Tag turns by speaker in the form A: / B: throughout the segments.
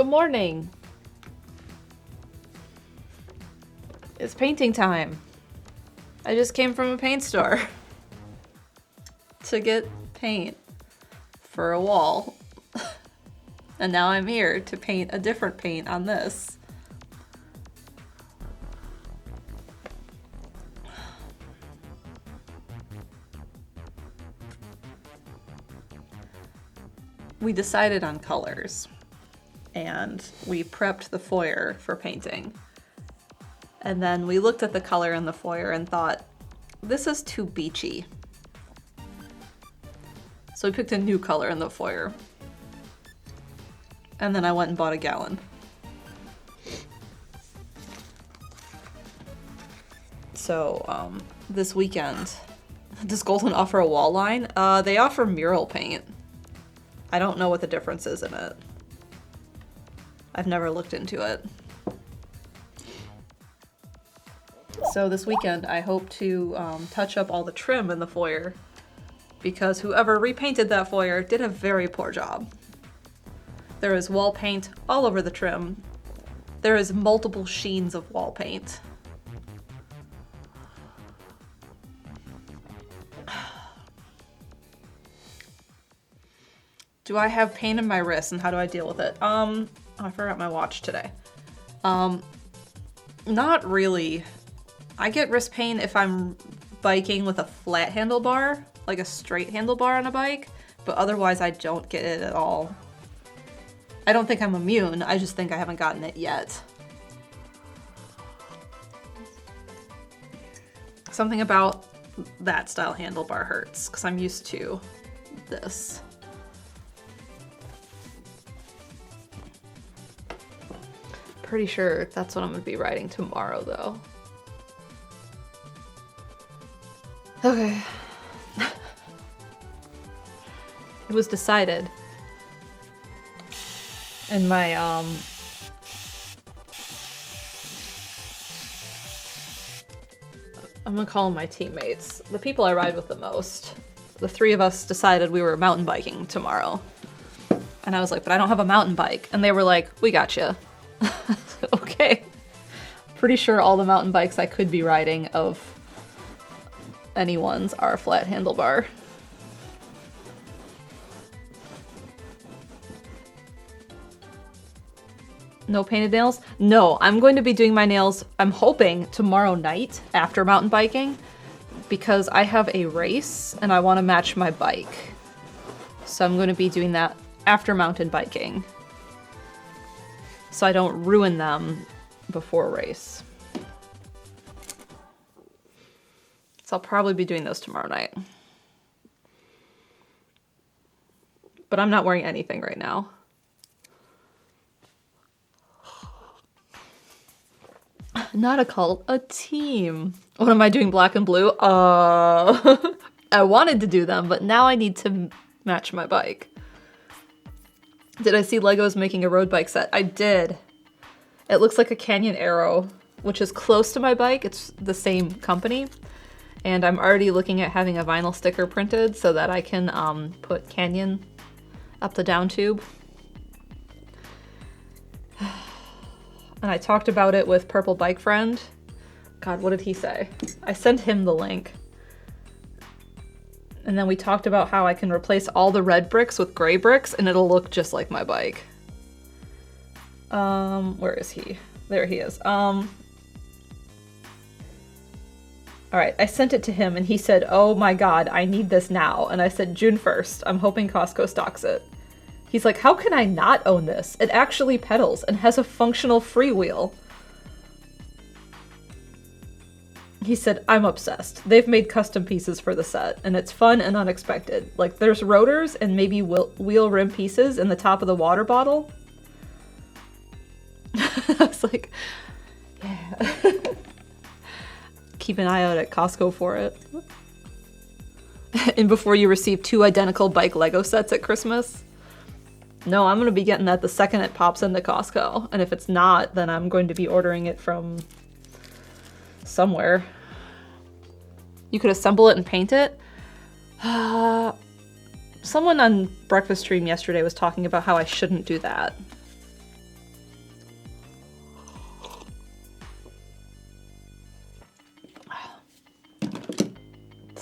A: Good morning. It's painting time. I just came from a paint store to get paint for a wall. And now I'm here to paint a different paint on this. We decided on colors and we prepped the foyer for painting. And then we looked at the color in the foyer and thought, this is too beachy. So we picked a new color in the foyer. And then I went and bought a gallon. So this weekend, does Golden offer a wall line? They offer mural paint. I don't know what the difference is in it. I've never looked into it. So this weekend I hope to touch up all the trim in the foyer because whoever repainted that foyer did a very poor job. There is wall paint all over the trim. There is multiple sheens of wall paint. Do I have pain in my wrist and how do I deal with it? Oh, I forgot my watch today. Not really. I get wrist pain if I'm biking with a flat handlebar, like a straight handlebar on a bike, but otherwise I don't get it at all. I don't think I'm immune, I just think I haven't gotten it yet. Something about that style handlebar hurts, because I'm used to this. Pretty sure that's what I'm gonna be riding tomorrow, though. Okay. It was decided in my, I'm gonna call them my teammates. The people I ride with the most. The three of us decided we were mountain biking tomorrow. And I was like, but I don't have a mountain bike. And they were like, we got you. Okay. Pretty sure all the mountain bikes I could be riding of anyone's are flat handlebar. No painted nails? No, I'm going to be doing my nails, I'm hoping, tomorrow night after mountain biking because I have a race and I want to match my bike. So I'm going to be doing that after mountain biking so I don't ruin them before a race. So I'll probably be doing those tomorrow night. But I'm not wearing anything right now. Not a cult, a team. What am I doing, black and blue? I wanted to do them, but now I need to match my bike. Did I see Legos making a road bike set? I did. It looks like a Canyon Arrow, which is close to my bike. It's the same company. And I'm already looking at having a vinyl sticker printed so that I can put Canyon up the down tube. And I talked about it with Purple Bike Friend. God, what did he say? I sent him the link. And then we talked about how I can replace all the red bricks with gray bricks and it'll look just like my bike. Where is he? There he is. Alright, I sent it to him and he said, oh my god, I need this now. And I said, June 1st, I'm hoping Costco stocks it. He's like, how can I not own this? It actually pedals and has a functional freewheel. He said, I'm obsessed. They've made custom pieces for the set, and it's fun and unexpected. Like, there's rotors and maybe wheel rim pieces in the top of the water bottle. I was like, yeah. Keep an eye out at Costco for it. And before you receive 2 identical bike Lego sets at Christmas. No, I'm going to be getting that the second it pops into Costco. And if it's not, then I'm going to be ordering it from somewhere. You could assemble it and paint it. Someone on Breakfast Stream yesterday was talking about how I shouldn't do that.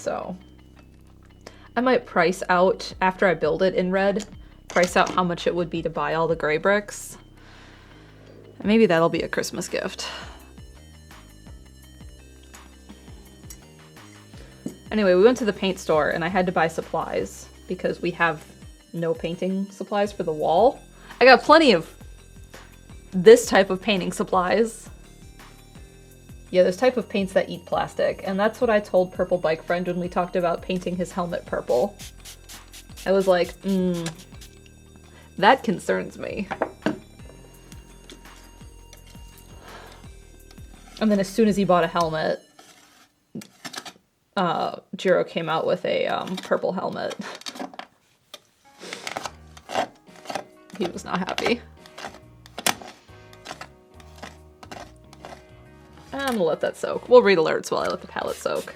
A: So I might price out, after I build it in red, price out how much it would be to buy all the gray bricks. And maybe that'll be a Christmas gift. Anyway, we went to the paint store and I had to buy supplies because we have no painting supplies for the wall. I got plenty of this type of painting supplies. Yeah, there's type of paints that eat plastic, and that's what I told Purple Bike Friend when we talked about painting his helmet purple. I was like, that concerns me. And then as soon as he bought a helmet, Jiro came out with a purple helmet. He was not happy. I'm gonna let that soak. We'll read alerts while I let the palette soak.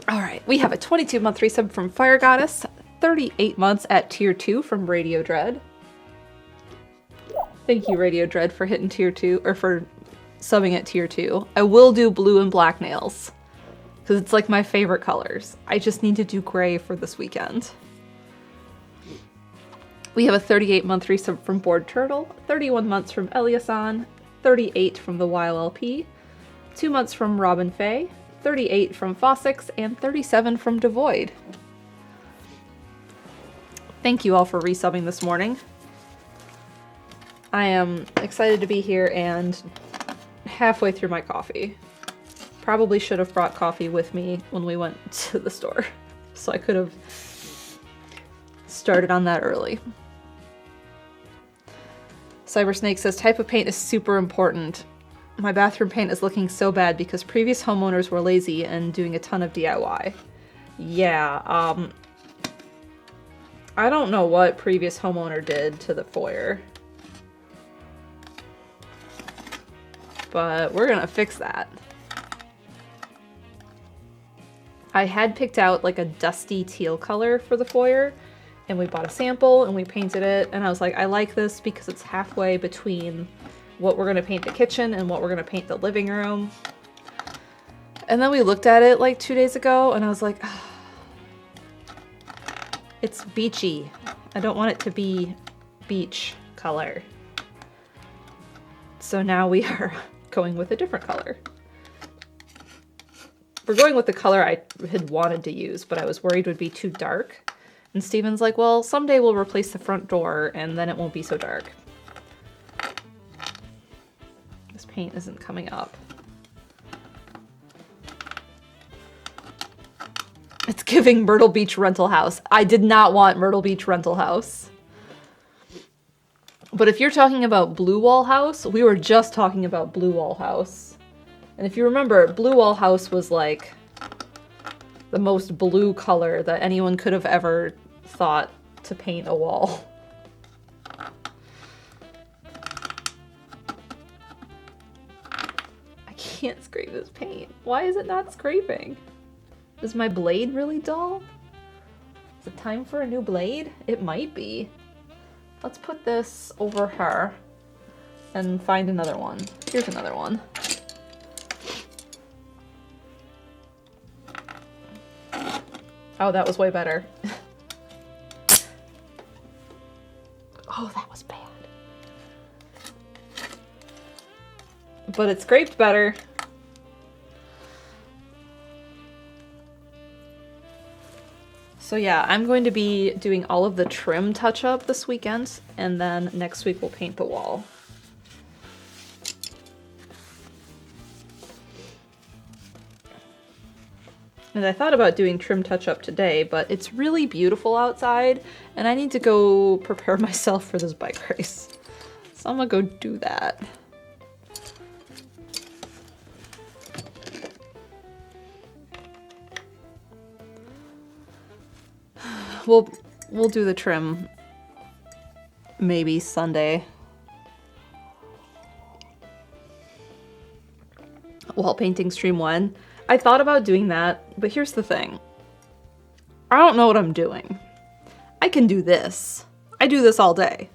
A: Alright, we have a 22-month resub from Fire Goddess, 38 months at tier 2 from Radio Dread. Thank you, Radio Dread, for hitting tier 2, or for subbing at tier 2. I will do blue and black nails, because it's like my favorite colors. I just need to do gray for this weekend. We have a 38-month resub from Bored Turtle, 31 months from Eliasan, 38 from the YLLP, 2 months from Robin Faye, 38 from Fossix, and 37 from Devoid. Thank you all for resubbing this morning. I am excited to be here and halfway through my coffee. Probably should have brought coffee with me when we went to the store, so I could have started on that early. Cybersnake says, type of paint is super important. My bathroom paint is looking so bad because previous homeowners were lazy and doing a ton of DIY. Yeah, I don't know what previous homeowner did to the foyer, but we're gonna fix that. I had picked out like a dusty teal color for the foyer, and we bought a sample and we painted it, and I was like, I like this because it's halfway between what we're gonna paint the kitchen and what we're gonna paint the living room. And then we looked at it like 2 days ago and I was like, oh, it's beachy. I don't want it to be beach color. So now we are going with a different color. We're going with the color I had wanted to use, but I was worried would be too dark. And Steven's like, well, someday we'll replace the front door and then it won't be so dark. This paint isn't coming up. It's giving Myrtle Beach rental house. I did not want Myrtle Beach rental house. But if you're talking about Blue Wall House, we were just talking about Blue Wall House. And if you remember, Blue Wall House was like the most blue color that anyone could have ever thought to paint a wall. I can't scrape this paint. Why is it not scraping? Is my blade really dull? Is it time for a new blade? It might be. Let's put this over her and find another one. Here's another one. Oh, that was way better. Oh, that was bad. But it scraped better. So yeah, I'm going to be doing all of the trim touch-up this weekend, and then next week we'll paint the wall. And I thought about doing trim touch-up today, but it's really beautiful outside, and I need to go prepare myself for this bike race. So I'm gonna go do that. We'll do the trim maybe Sunday. While painting stream 1. I thought about doing that, but here's the thing. I don't know what I'm doing. I can do this. I do this all day.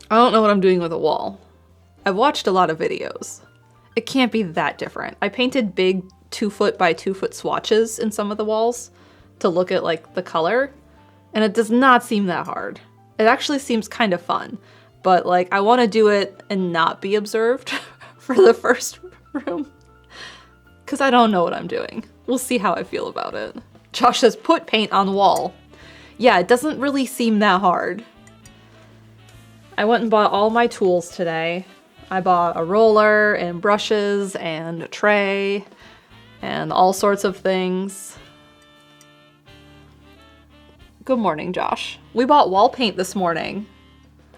A: I don't know what I'm doing with a wall. I've watched a lot of videos. It can't be that different. I painted big 2-foot by 2-foot swatches in some of the walls to look at like the color, and it does not seem that hard. It actually seems kind of fun, but like I want to do it and not be observed for the first room because I don't know what I'm doing. We'll see how I feel about it. Josh says put paint on wall. Yeah, it doesn't really seem that hard. I went and bought all my tools today. I bought a roller and brushes and a tray and all sorts of things. Good morning, Josh. We bought wall paint this morning.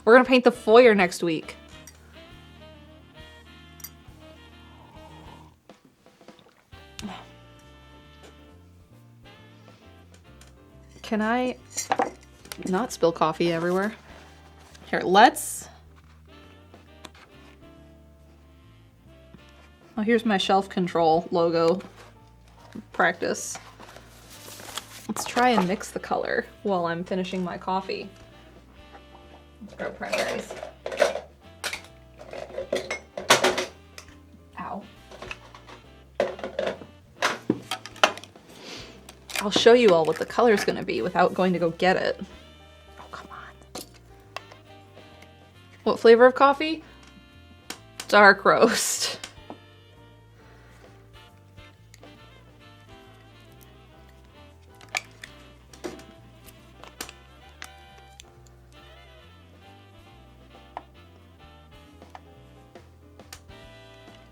A: We're gonna paint the foyer next week. Can I not spill coffee everywhere? Here, let's... Oh, here's my shelf control logo practice. Let's try and mix the color while I'm finishing my coffee. Let's grow primaries. Ow. I'll show you all what the color's gonna be without going to go get it. Oh, come on. What flavor of coffee? Dark roast.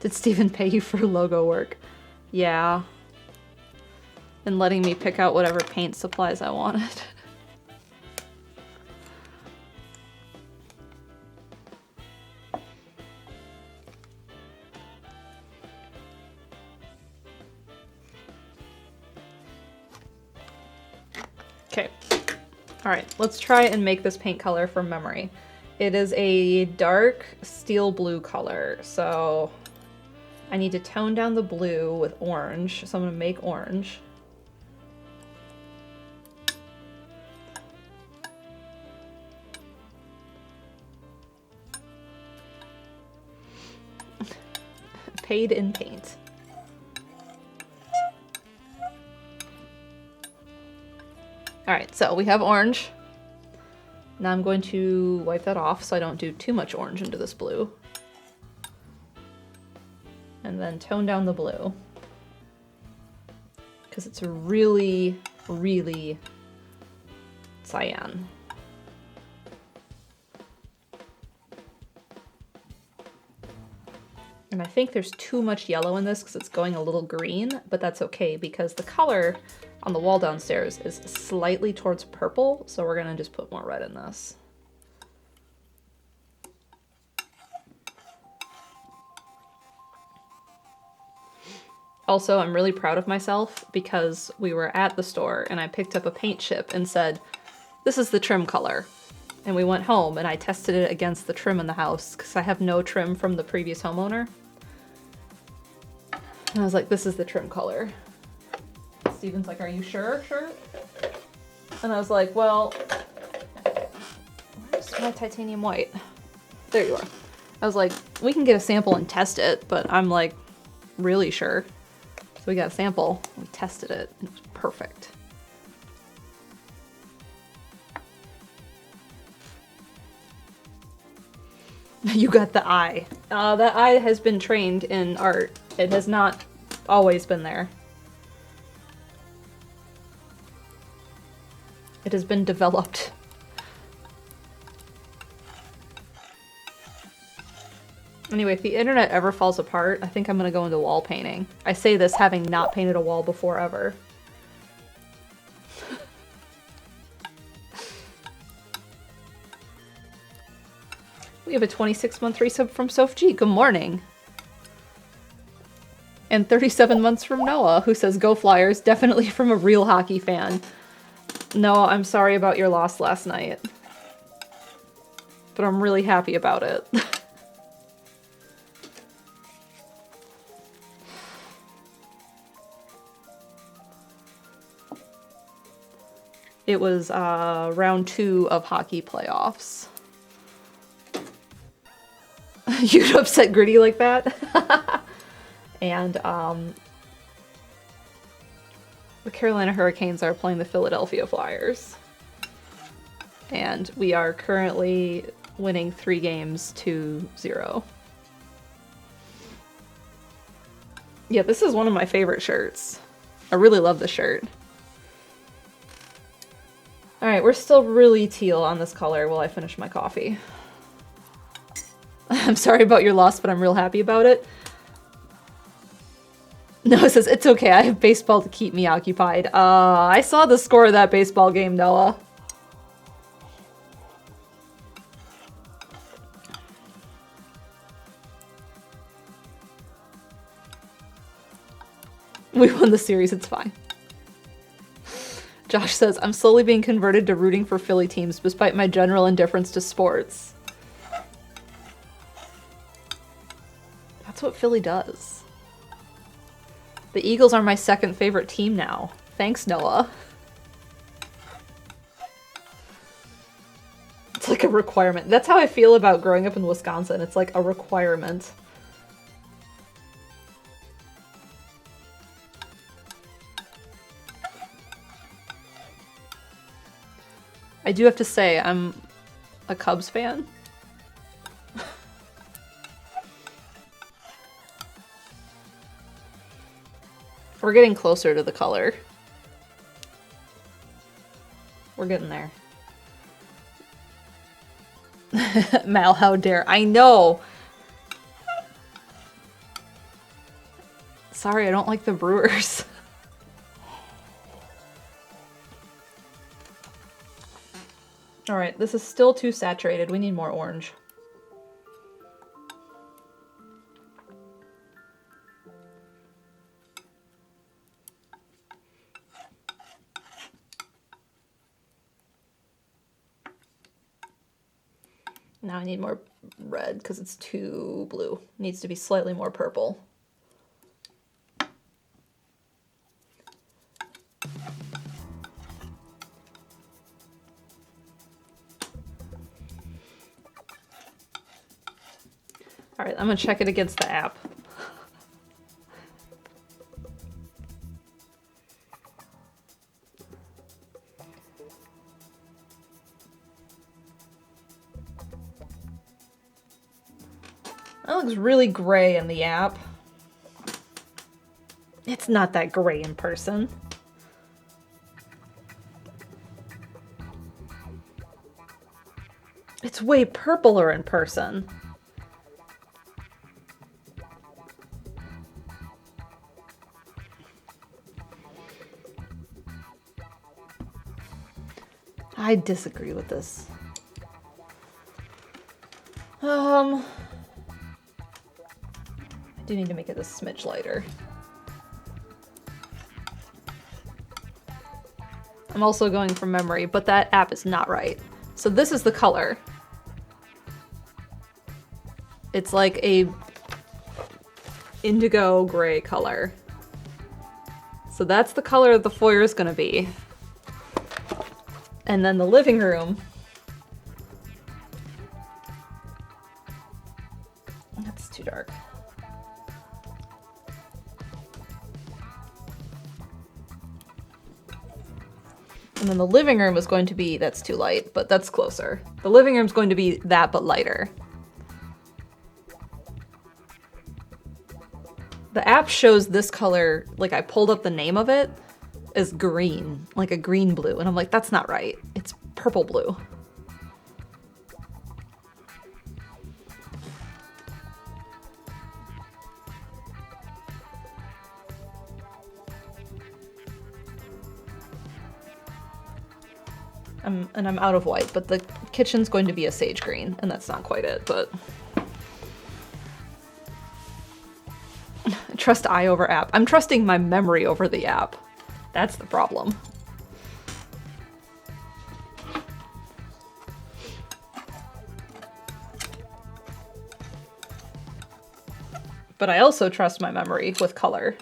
A: Did Steven pay you for logo work? Yeah. And letting me pick out whatever paint supplies I wanted. Okay. All right, let's try and make this paint color from memory. It is a dark steel blue color, so I need to tone down the blue with orange, so I'm gonna make orange. Paid in paint. All right, so we have orange. Now I'm going to wipe that off so I don't do too much orange into this blue. And then tone down the blue. Because it's really, really cyan. And I think there's too much yellow in this because it's going a little green, but that's okay because the color on the wall downstairs is slightly towards purple, so we're gonna just put more red in this. Also, I'm really proud of myself because we were at the store and I picked up a paint chip and said, this is the trim color. And we went home and I tested it against the trim in the house because I have no trim from the previous homeowner. And I was like, this is the trim color. Steven's like, are you sure? Sure? And I was like, well, where's my titanium white? There you are. I was like, we can get a sample and test it, but I'm like, really sure. So we got a sample, we tested it, and it was perfect. You got the eye. That eye has been trained in art. It has not always been there. It has been developed. Anyway, if the internet ever falls apart, I think I'm gonna go into wall painting. I say this having not painted a wall before ever. We have a 26-month resub from Soph G. Good morning. And 37 months from Noah, who says, go Flyers, definitely from a real hockey fan. Noah, I'm sorry about your loss last night. But I'm really happy about it. It was round 2 of hockey playoffs. You'd upset Gritty like that? And the Carolina Hurricanes are playing the Philadelphia Flyers. And we are currently winning 3 games to 0. Yeah, this is one of my favorite shirts. I really love the shirt. Alright, we're still really teal on this color while I finish my coffee. I'm sorry about your loss, but I'm real happy about it. Noah says, it's okay, I have baseball to keep me occupied. I saw the score of that baseball game, Noah. We won the series, it's fine. Josh says, I'm slowly being converted to rooting for Philly teams despite my general indifference to sports. That's what Philly does. The Eagles are my second favorite team now. Thanks, Noah. It's like a requirement. That's how I feel about growing up in Wisconsin. It's like a requirement. I do have to say, I'm a Cubs fan. We're getting closer to the color. We're getting there. Mal, how dare. I know! Sorry, I don't like the Brewers. Alright, this is still too saturated. We need more orange. Now I need more red because it's too blue. It needs to be slightly more purple. Alright, I'm gonna check it against the app. That looks really gray in the app. It's not that gray in person. It's way purpler in person. I disagree with this. I do need to make it a smidge lighter. I'm also going from memory, but that app is not right. So this is the color. It's like a indigo gray color. So that's the color the foyer is gonna be. And then the living room. That's too dark. And then the living room is going to be, that's too light, but that's closer. The living room's going to be that, but lighter. The app shows this color, like I pulled up the name of it, as green, like a green blue. And I'm like, that's not right. It's purple blue. And I'm out of white, but the kitchen's going to be a sage green, and that's not quite it, but... Trust eye over app. I'm trusting my memory over the app. That's the problem. But I also trust my memory with color.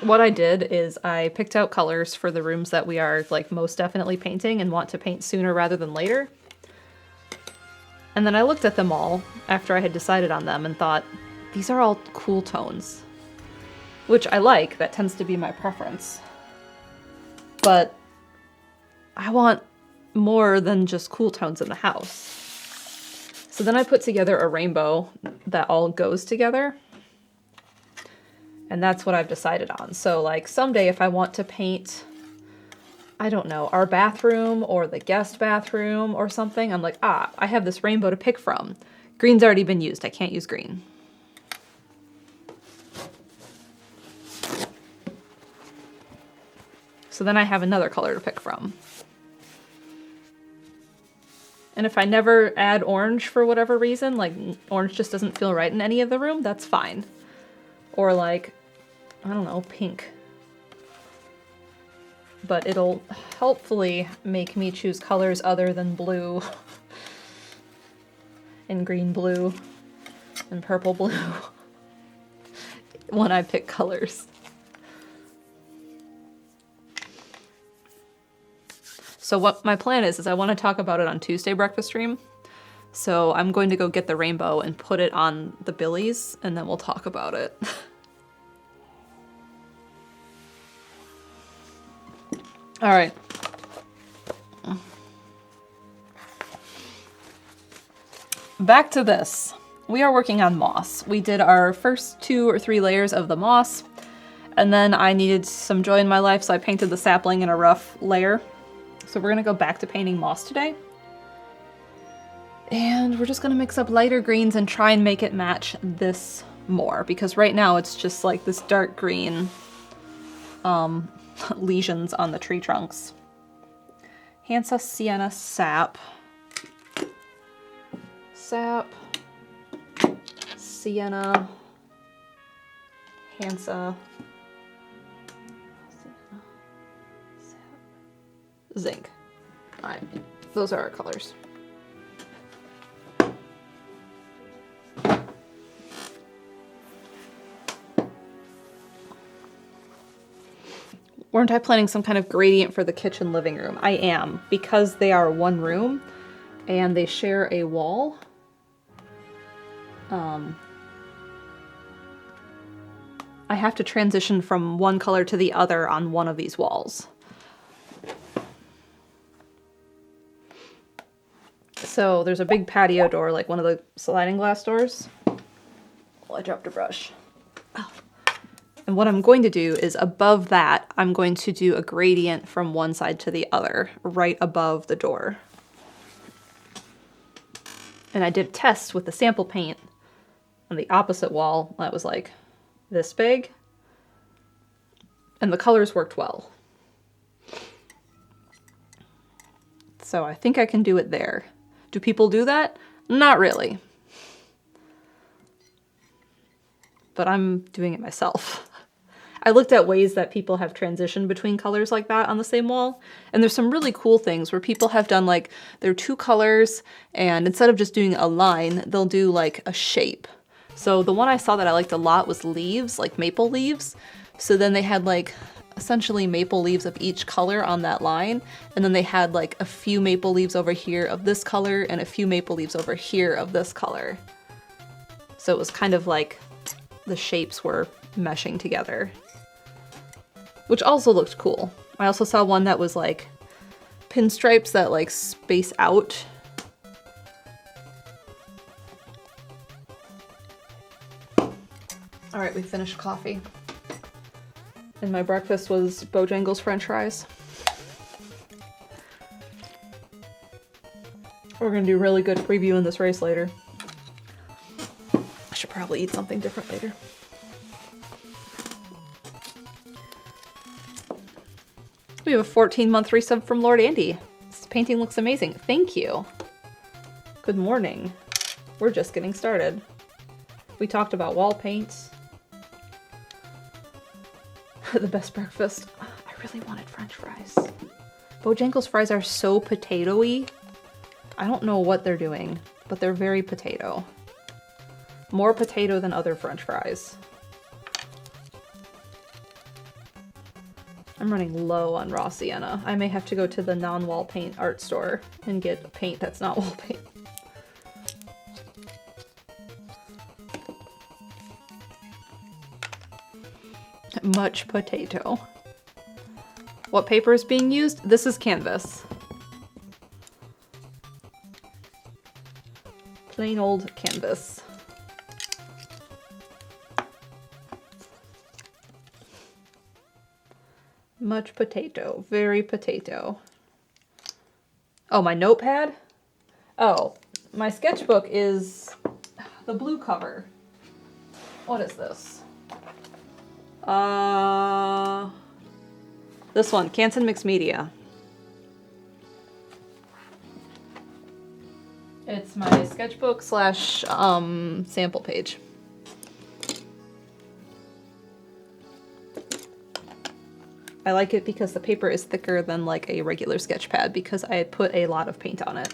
A: what I did is I picked out colors for the rooms that we are like most definitely painting and want to paint sooner rather than later. And then I looked at them all after I had decided on them and thought, these are all cool tones. Which I like, that tends to be my preference. But I want more than just cool tones in the house. So then I put together a rainbow that all goes together. And that's what I've decided on. So like someday if I want to paint, I don't know, our bathroom or the guest bathroom or something, I'm like, ah, I have this rainbow to pick from. Green's already been used, I can't use green. So then I have another color to pick from. And if I never add orange for whatever reason, like orange just doesn't feel right in any of the room, that's fine. Or like, I don't know, pink. But it'll helpfully make me choose colors other than blue and green blue and purple blue when I pick colors. So what my plan is I want to talk about it on Tuesday breakfast stream. So I'm going to go get the rainbow and put it on the billies and then we'll talk about it. All right. Back to this. We are working on moss. We did our first 2 or 3 layers of the moss, and then I needed some joy in my life, so I painted the sapling in a rough layer. So we're gonna go back to painting moss today. And we're just gonna mix up lighter greens and try and make it match this more, because right now it's just like this dark green lesions on the tree trunks. Hansa Sienna Sap. Sap. Sienna. Hansa. Sap. Zinc. Alright, those are our colors. Weren't I planning some kind of gradient for the kitchen living room? I am, because they are one room and they share a wall. I have to transition from one color to the other on one of these walls. So there's a big patio door, like one of the sliding glass doors. Oh, I dropped a brush. Oh. And what I'm going to do is above that, I'm going to do a gradient from one side to the other, right above the door. And I did a test with the sample paint on the opposite wall that was like this big. And the colors worked well. So I think I can do it there. Do people do that? Not really. But I'm doing it myself. I looked at ways that people have transitioned between colors like that on the same wall, and there's some really cool things where people have done like their 2 colors, and instead of just doing a line, they'll do like a shape. So the one I saw that I liked a lot was leaves, like maple leaves. So then they had like essentially maple leaves of each color on that line, and then they had like a few maple leaves over here of this color and a few maple leaves over here of this color. So it was kind of like the shapes were meshing together, which also looked cool. I also saw one that was like pinstripes that like space out. All right, we finished coffee. And my breakfast was Bojangles French fries. We're gonna do really good previewing this race later. I should probably eat something different later. We have a 14-month resub from Lord Andy. This painting looks amazing. Thank you. Good morning. We're just getting started. We talked about wall paints. The best breakfast. I really wanted French fries. Bojangles fries are so potato-y. I don't know what they're doing, but they're very potato. More potato than other French fries. I'm running low on raw sienna. I may have to go to the non-wall paint art store and get a paint that's not wall paint. Much potato. What paper is being used? This is canvas. Plain old canvas. Much potato. Very potato. Oh, my notepad? Oh, my sketchbook is the blue cover. What is this? This one, Canson Mixed Media. It's my sketchbook slash sample page. I like it because the paper is thicker than like a regular sketch pad because I put a lot of paint on it.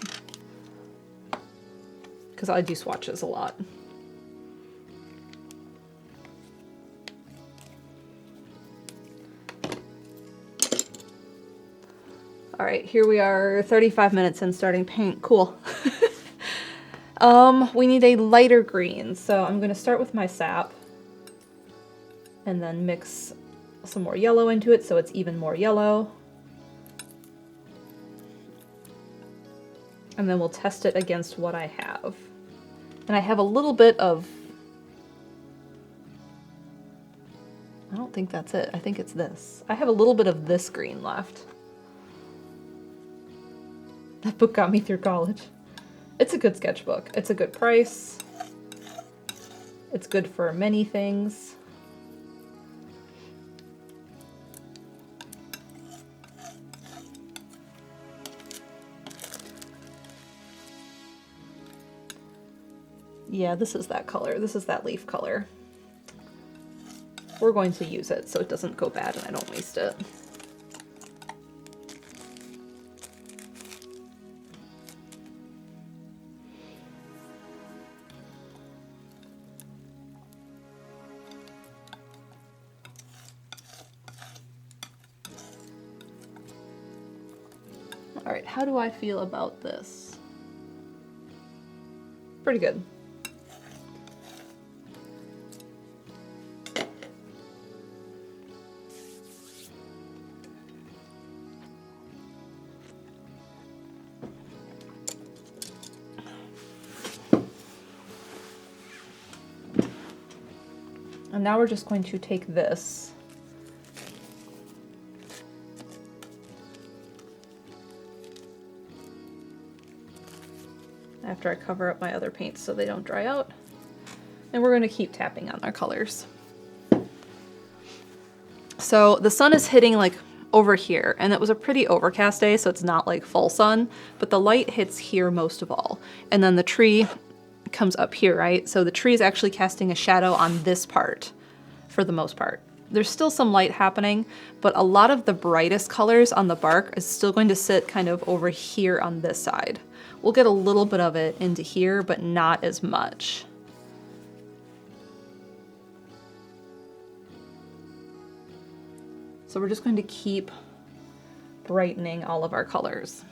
A: Because I do swatches a lot. All right, here we are, 35 minutes in starting paint. Cool. We need a lighter green, so I'm gonna start with my sap and then mix some more yellow into it so it's even more yellow. And then we'll test it against what I have. And I have a little bit of... I don't think that's it. I think it's this. I have a little bit of this green left. That book got me through college. It's a good sketchbook. It's a good price. It's good for many things. Yeah, this is that color. This is that leaf color. We're going to use it so it doesn't go bad and I don't waste it. All right, how do I feel about this? Pretty good. And now we're just going to take this after I cover up my other paints so they don't dry out. And we're going to keep tapping on our colors. So the sun is hitting like over here, and it was a pretty overcast day, so it's not like full sun, but the light hits here most of all. And then the tree comes up here, right? So the tree is actually casting a shadow on this part for the most part. There's still some light happening, but a lot of the brightest colors on the bark is still going to sit kind of over here on this side. We'll get a little bit of it into here, but not as much. So we're just going to keep brightening all of our colors.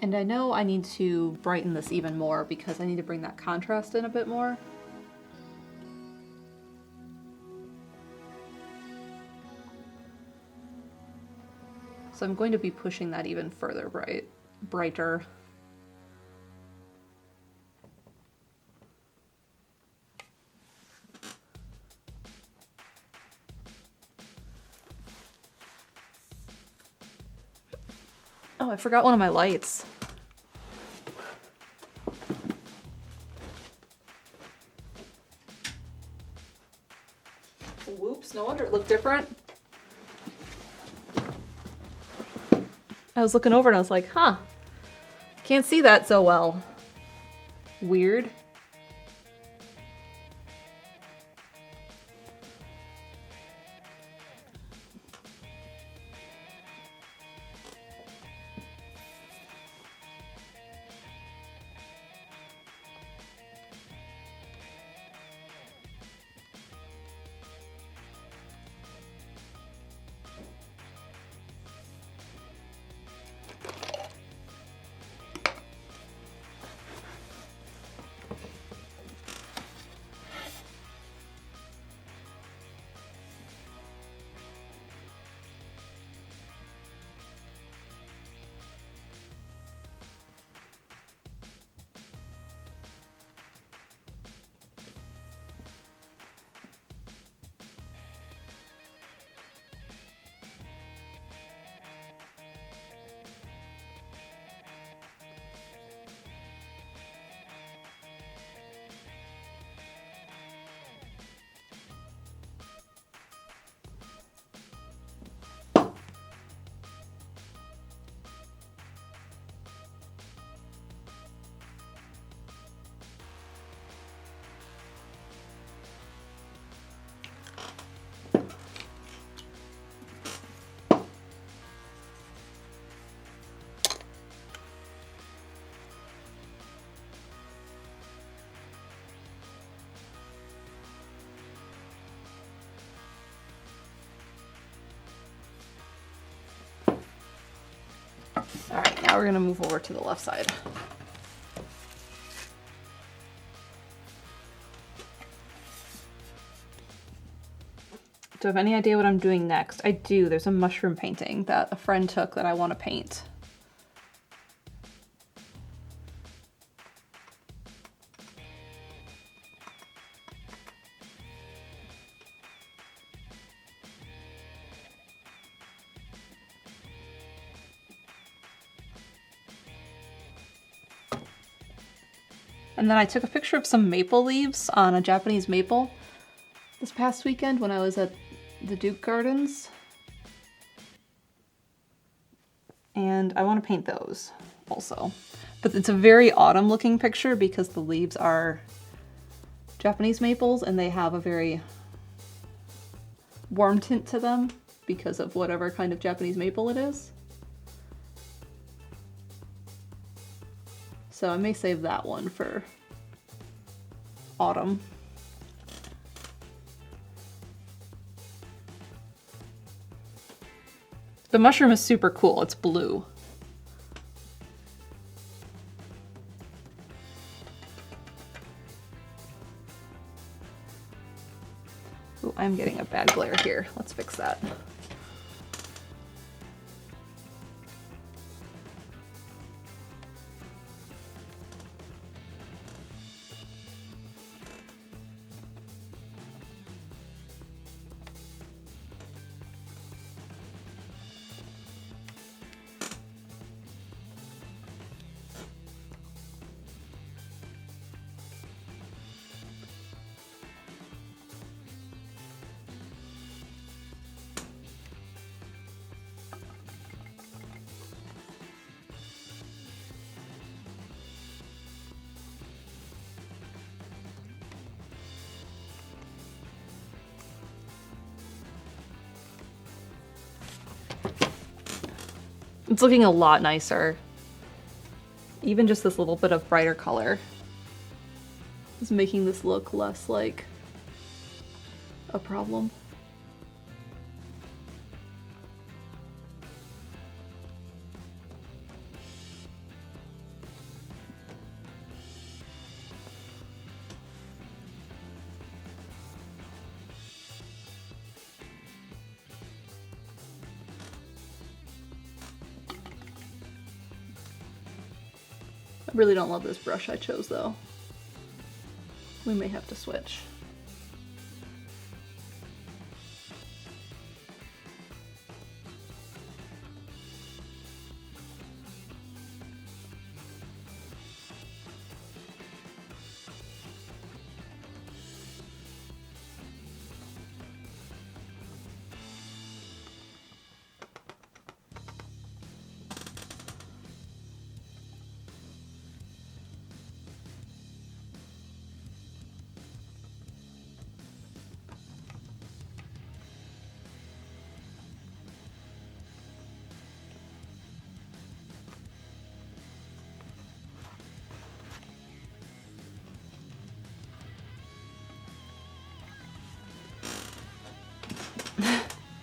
A: And I know I need to brighten this even more because I need to bring that contrast in a bit more. So I'm going to be pushing that even further brighter. Oh, I forgot one of my lights. Whoops, no wonder it looked different. I was looking over and I was like, huh, can't see that so well. Weird. now we're gonna move over to the left side. Do I have any idea what I'm doing next? I do. There's a mushroom painting that a friend took that I want to paint. And then I took a picture of some maple leaves on a Japanese maple this past weekend when I was at the Duke Gardens. And I want to paint those also. But it's a very autumn looking picture because the leaves are Japanese maples and they have a very warm tint to them because of whatever kind of Japanese maple it is. So I may save that one for autumn. The mushroom is super cool. It's blue. Ooh, I'm getting a bad glare here. Let's fix that. It's looking a lot nicer. Even just this little bit of brighter color is making this look less like a problem. I really don't love this brush I chose though. We may have to switch.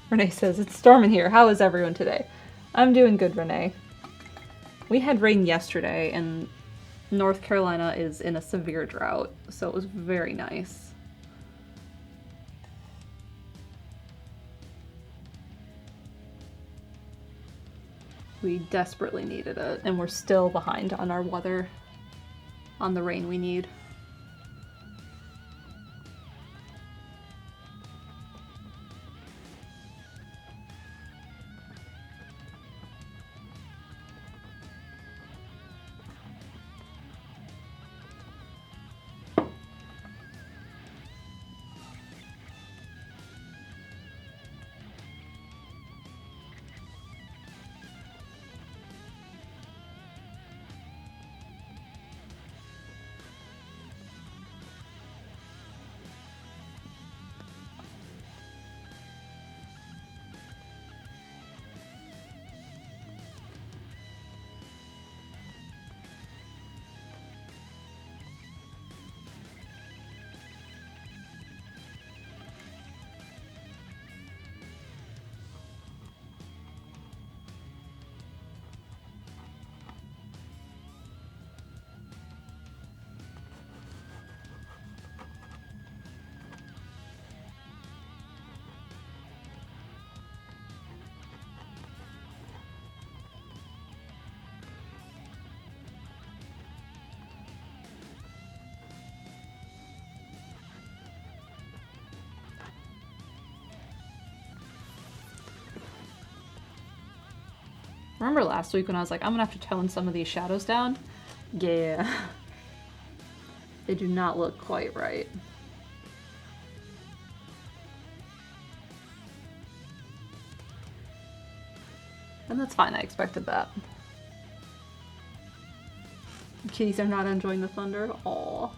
A: Renee says, it's storming here. How is everyone today? I'm doing good, Renee. We had rain yesterday and North Carolina is in a severe drought, so it was very nice. We desperately needed it, and we're still behind on our weather, on the rain we need. Remember last week when I was like, I'm gonna have to tone some of these shadows down? Yeah. They do not look quite right. And that's fine, I expected that. Kitties are not enjoying the thunder? Aww.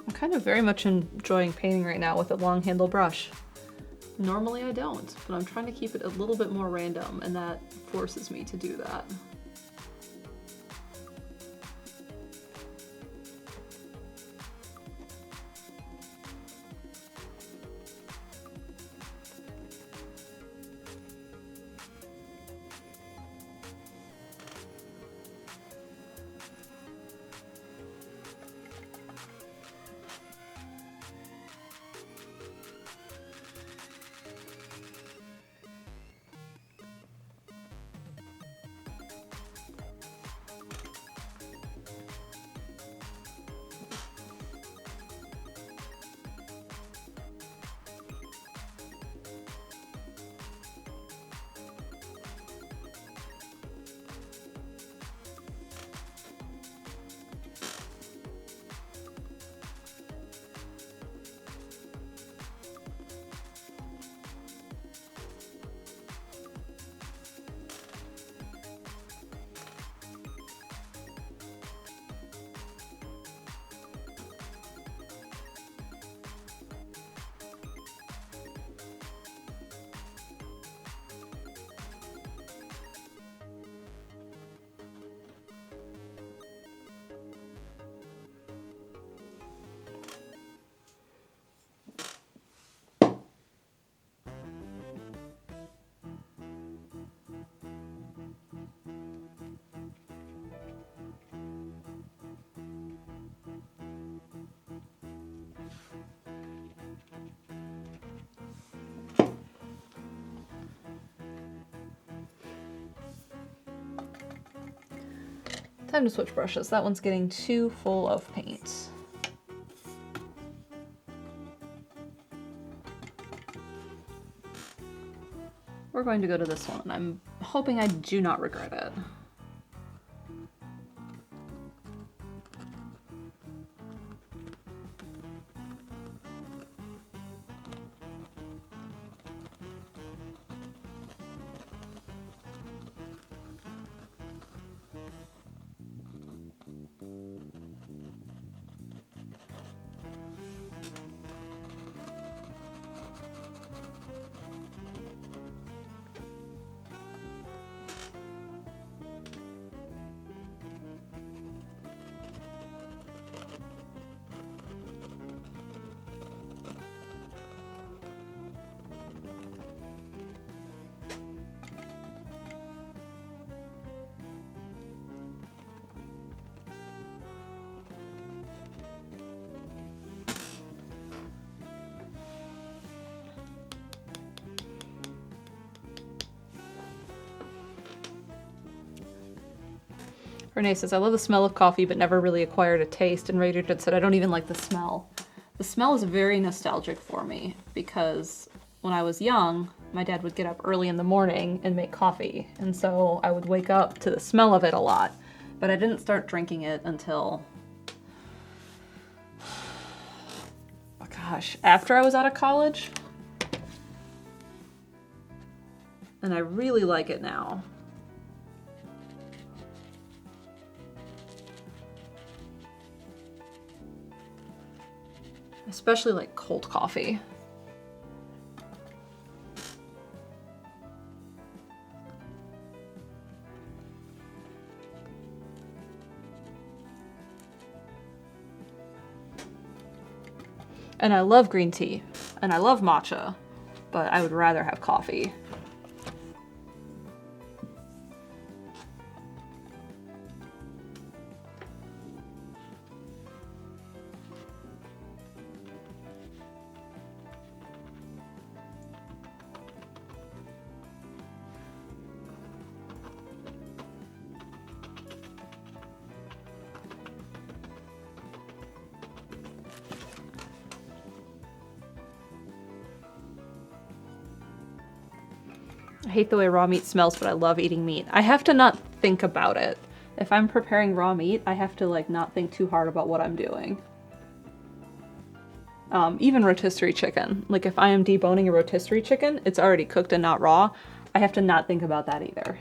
A: I'm kind of very much enjoying painting right now with a long handle brush. Normally I don't, but I'm trying to keep it a little bit more random, and that forces me to do that. Time to switch brushes. That one's getting too full of paint. We're going to go to this one. I'm hoping I do not regret it. Renee says, I love the smell of coffee, but never really acquired a taste. And Radiant said, I don't even like the smell. The smell is very nostalgic for me because when I was young, my dad would get up early in the morning and make coffee. And so I would wake up to the smell of it a lot. But I didn't start drinking it until, oh gosh, after I was out of college. And I really like it now. Especially like cold coffee. And I love green tea, and I love matcha, but I would rather have coffee. I hate the way raw meat smells, but I love eating meat. I have to not think about it. If I'm preparing raw meat, I have to like not think too hard about what I'm doing. Even rotisserie chicken. Like if I am deboning a rotisserie chicken, it's already cooked and not raw. I have to not think about that either.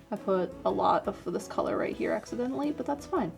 A: I put a lot of this color right here accidentally, but that's fine.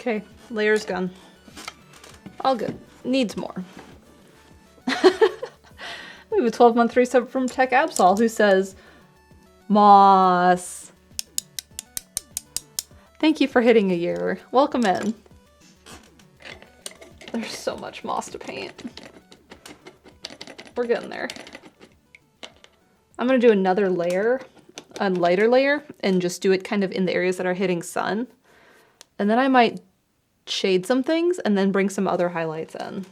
A: Okay, layer's gone. All good. Needs more. We have a 12-month resub from Tech Absol who says, Moss. Thank you for hitting a year. Welcome in. There's so much moss to paint. We're getting there. I'm gonna do another layer, a lighter layer, and just do it kind of in the areas that are hitting sun. And then I might shade some things and then bring some other highlights in.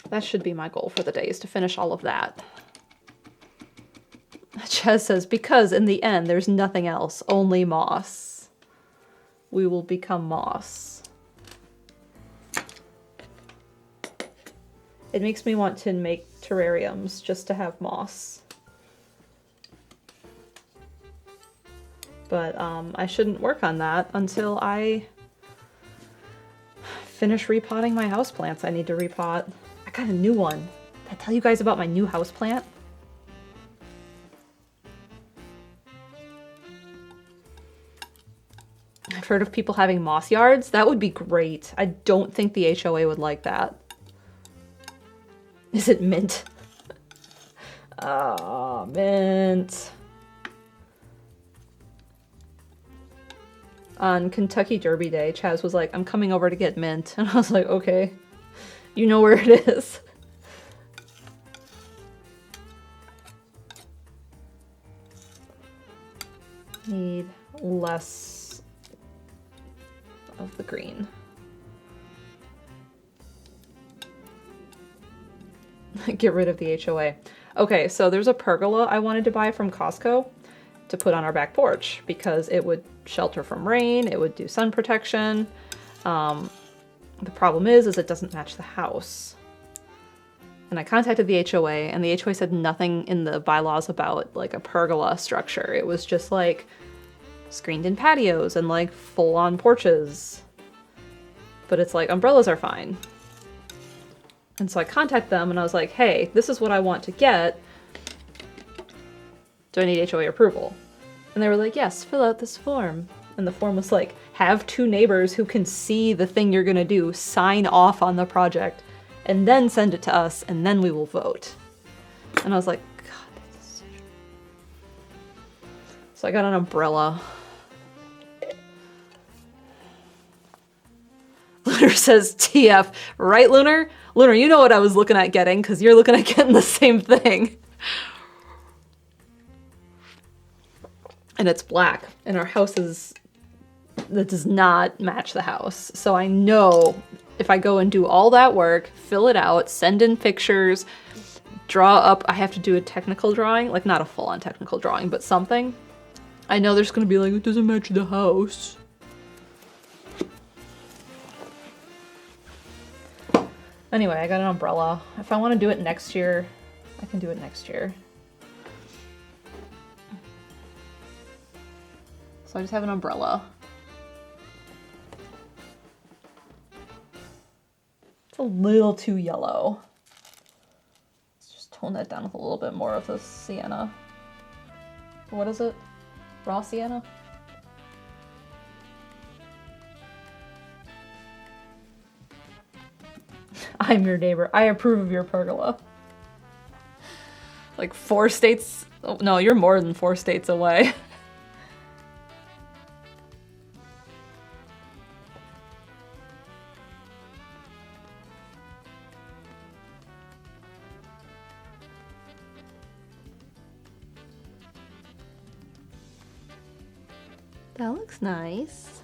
A: That should be my goal for the day, is to finish all of that. Chaz says, because in the end, there's nothing else, only moss. We will become moss. It makes me want to make terrariums just to have moss. But I shouldn't work on that until I finish repotting my houseplants. I need to repot. I got a new one. Did I tell you guys about my new houseplant? I've heard of people having moss yards. That would be great. I don't think the HOA would like that. Is it mint? Ah, mint. On Kentucky Derby Day, Chaz was like, I'm coming over to get mint. And I was like, okay. You know where it is. Need less of the green. Get rid of the HOA. Okay, so there's a pergola I wanted to buy from Costco to put on our back porch because it would shelter from rain, it would do sun protection. The problem is it doesn't match the house. And I contacted the HOA, and the HOA said nothing in the bylaws about like a pergola structure. It was just like screened-in patios and like full-on porches. But it's like umbrellas are fine. And so I contacted them and I was like, hey, this is what I want to get. Do I need HOA approval? And they were like, yes, fill out this form. And the form was like, have 2 neighbors who can see the thing you're gonna do sign off on the project and then send it to us and then we will vote. And I was like, God, this is so I got an umbrella. Lunar says TF. Right, Lunar? Lunar, you know what I was looking at getting because you're looking at getting the same thing. And it's black. And our house that does not match the house. So I know if I go and do all that work, fill it out, send in pictures, draw up, I have to do a technical drawing, like not a full-on technical drawing, but something. I know there's gonna be like, it doesn't match the house. Anyway, I got an umbrella. If I want to do it next year, I can do it next year. So I just have an umbrella. It's a little too yellow. Let's just tone that down with a little bit more of the sienna. What is it? Raw sienna? I'm your neighbor. I approve of your pergola. Like 4 states. Oh, no, you're more than 4 states away. That looks nice.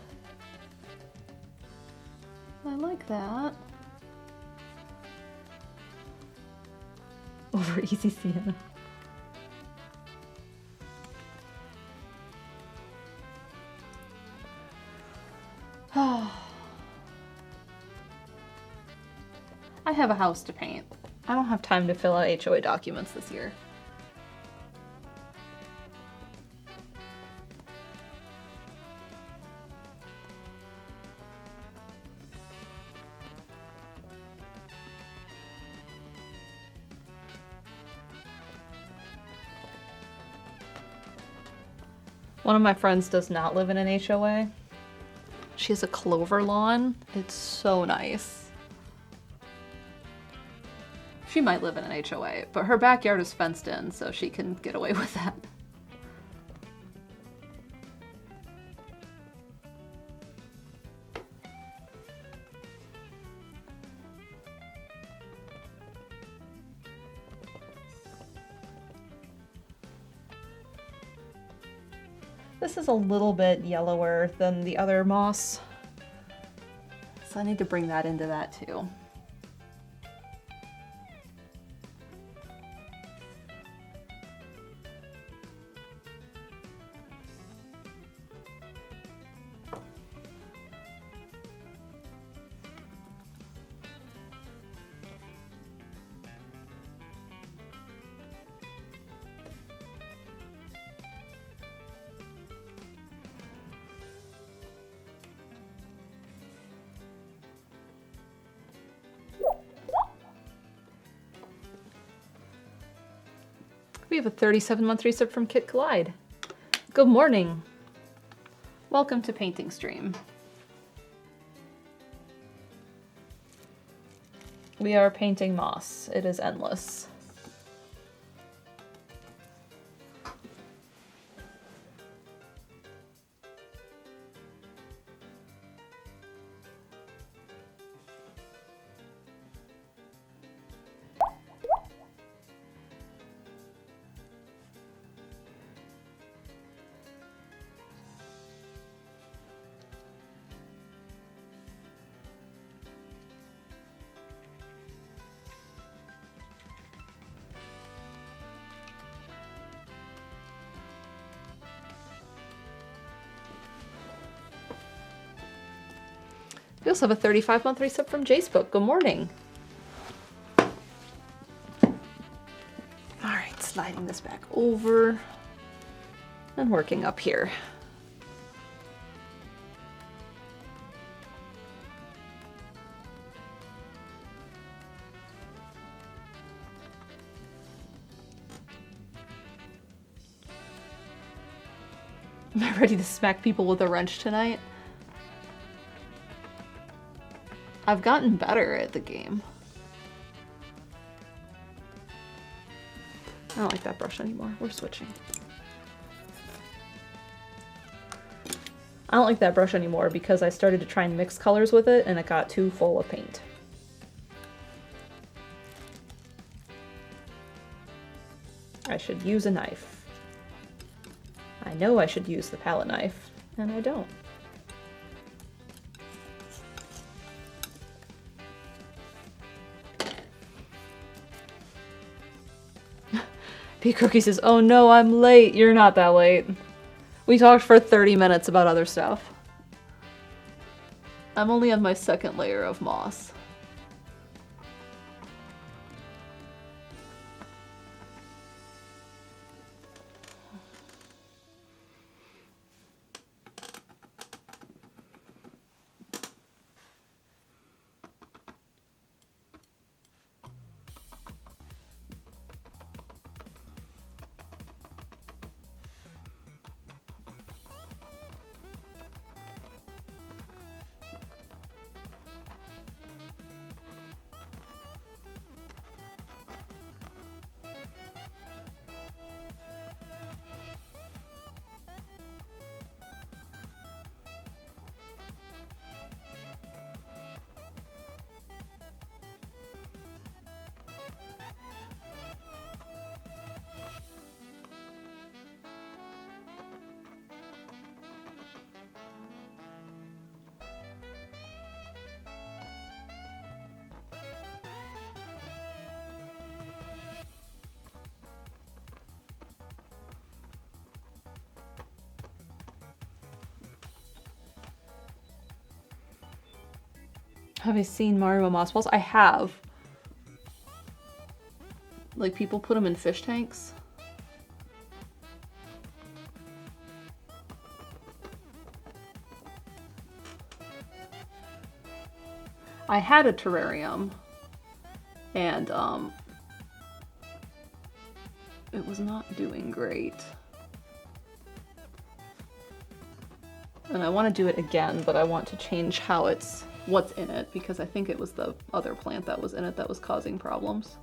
A: I like that. Over easy sienna. I have a house to paint. I don't have time to fill out HOA documents this year. One of my friends does not live in an HOA. She has a clover lawn. It's so nice. She might live in an HOA, but her backyard is fenced in, so she can get away with that. This is a little bit yellower than the other moss, so I need to bring that into that too. We have a 37-month resub from Kit Collide. Good morning. Welcome to Painting Stream. We are painting moss. It is endless. We also have a 35-month resub from J-Spoke. Good morning. All right, sliding this back over and working up here. Am I ready to smack people with a wrench tonight? I've gotten better at the game. I don't like that brush anymore. We're switching. I don't like that brush anymore because I started to try and mix colors with it and it got too full of paint. I should use a knife. I know I should use the palette knife, and I don't. P. Cookie says, oh no, I'm late. You're not that late. We talked for 30 minutes about other stuff. I'm only on my second layer of moss. Have I seen Mario moss balls? I have. Like, people put them in fish tanks. I had a terrarium, and it was not doing great. And I want to do it again, but I want to change what's in it, because I think it was the other plant that was in it that was causing problems.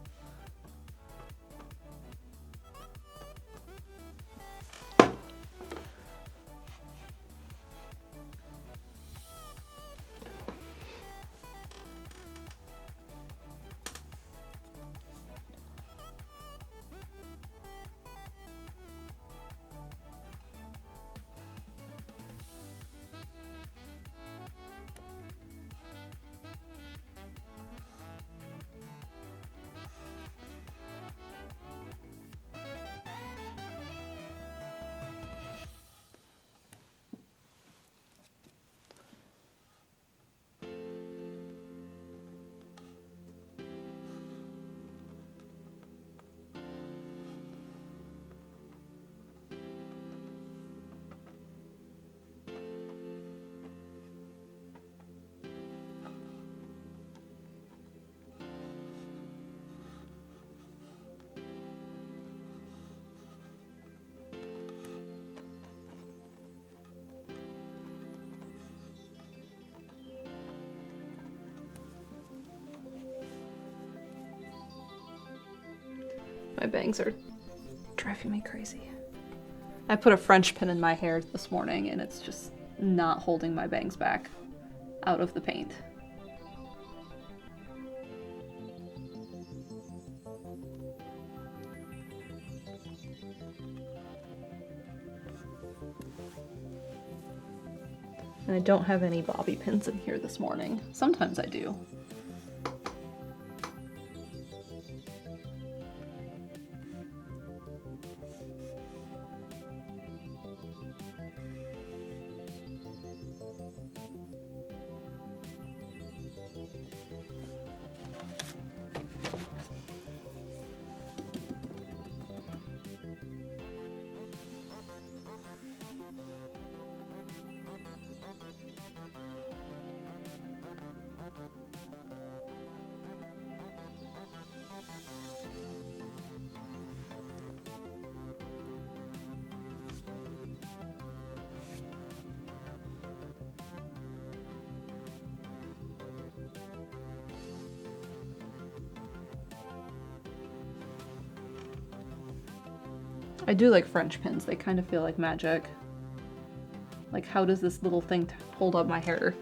A: My bangs are driving me crazy. I put a French pin in my hair this morning and it's just not holding my bangs back out of the paint. And I don't have any bobby pins in here this morning. Sometimes I do. I do like French pins. They kind of feel like magic. Like, how does this little thing hold up my hair?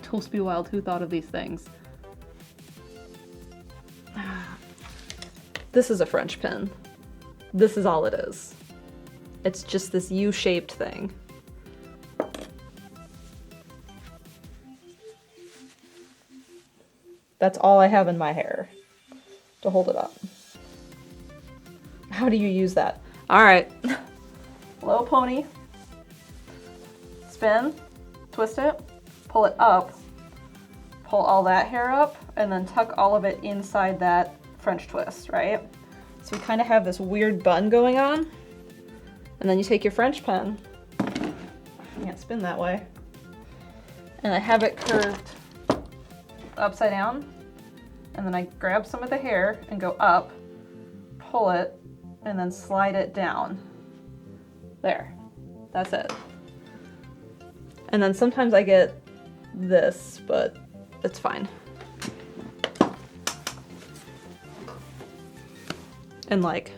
A: Tools Be Wild, who thought of these things? This is a French pin. This is all it is. It's just this U-shaped thing. That's all I have in my hair to hold it up. How do you use that? All right. Low pony. Spin. Twist it. Pull it up. Pull all that hair up, and then tuck all of it inside that French twist, right? So you kind of have this weird bun going on. And then you take your French pen. You can't spin that way. And I have it curved upside down. And then I grab some of the hair and go up, pull it, and then slide it down. There. That's it. And then sometimes I get this, but it's fine. And like,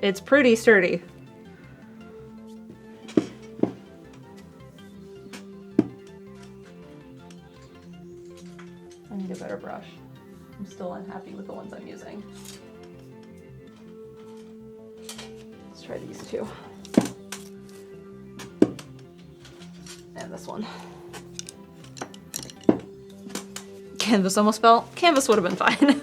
A: it's pretty sturdy. I need a better brush. try these two. And this one. Canvas almost fell. Canvas would have been fine.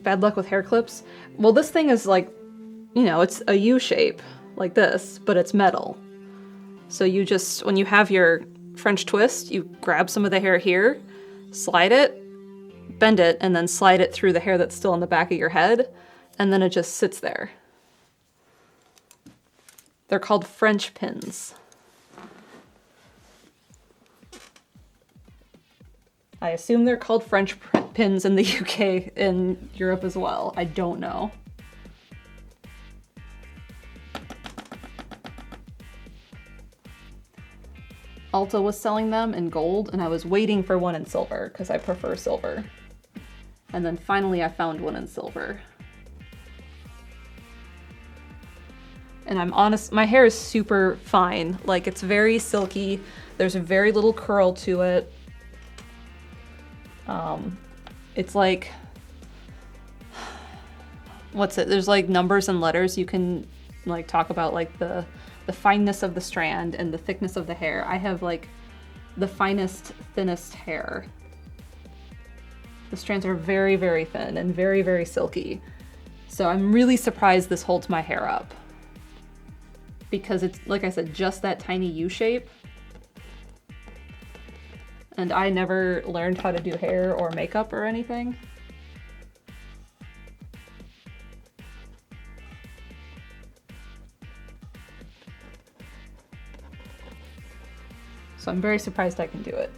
A: Bad luck with hair clips. Well, this thing is like, you know, it's a U shape like this, but it's metal. So you just, when you have your French twist, you grab some of the hair here, slide it, bend it, and then slide it through the hair that's still on the back of your head, and then it just sits there. They're called French pins. I assume they're called French pins in the UK, in Europe as well. I don't know. Ulta was selling them in gold, and I was waiting for one in silver because I prefer silver. And then finally I found one in silver. And I'm honest, my hair is super fine. Like, it's very silky. There's very little curl to it. It's like, what's it? There's like numbers and letters you can like talk about, like the fineness of the strand and the thickness of the hair. I have like the finest, thinnest hair. The strands are very, very thin and very, very silky. So I'm really surprised this holds my hair up. Because it's, like I said, just that tiny U shape. And I never learned how to do hair or makeup or anything. So I'm very surprised I can do it.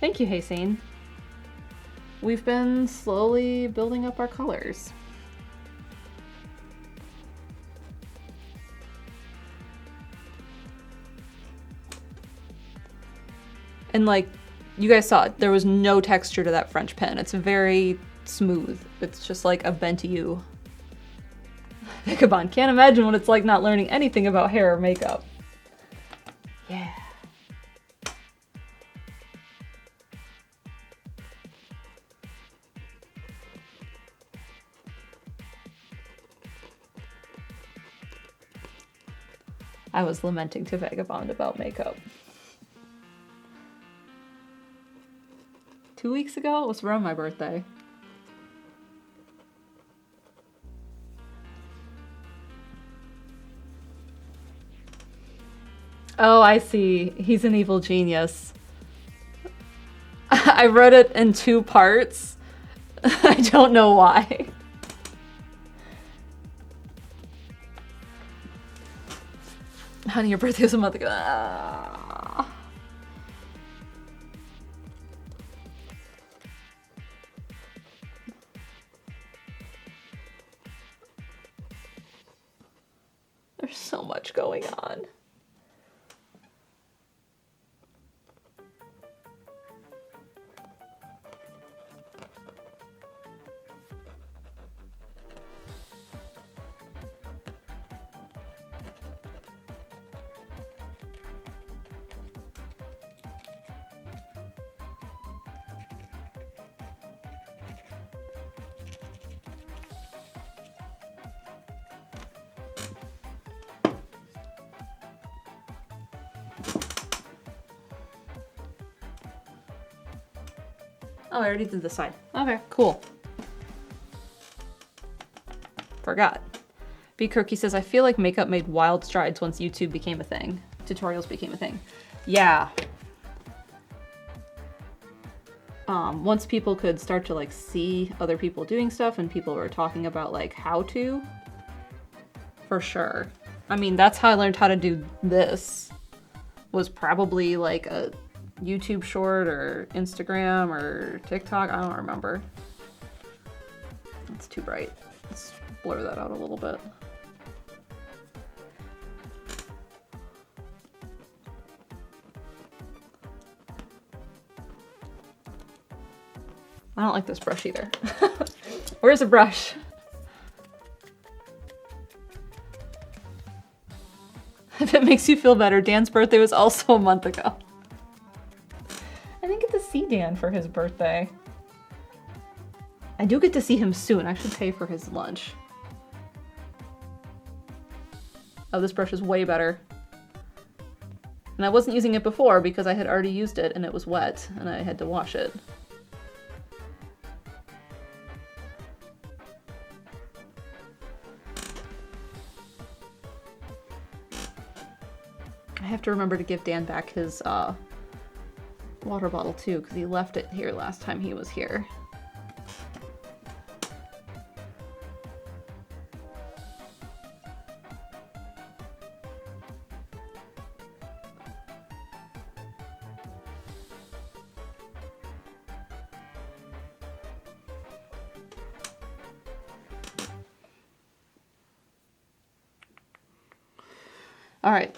A: Thank you, Haysane. We've been slowly building up our colors. And like, you guys saw it, there was no texture to that French pen. It's very smooth. It's just like a bent U. Vagabond, can't imagine what it's like not learning anything about hair or makeup. Yeah. I was lamenting to Vagabond about makeup. 2 weeks ago? It was around my birthday. Oh, I see. He's an evil genius. I wrote it in 2 parts. I don't know why. Honey, your birthday was a month ago. Ah. There's so much going on. Oh, I already did the side. Okay, cool. Forgot. B. Kirky says, I feel like makeup made wild strides once YouTube became a thing. Tutorials became a thing. Yeah. Once people could start to like see other people doing stuff and people were talking about like how to, for sure. I mean, that's how I learned how to do this, was probably like a YouTube short or Instagram or TikTok. I don't remember. It's too bright. Let's blur that out a little bit. I don't like this brush either. Where's a brush? If it makes you feel better, Dan's birthday was also a month ago. I didn't get to see Dan for his birthday. I do get to see him soon. I should pay for his lunch. Oh, this brush is way better. And I wasn't using it before because I had already used it and it was wet and I had to wash it. I have to remember to give Dan back his water bottle too because he left it here last time he was here. All right,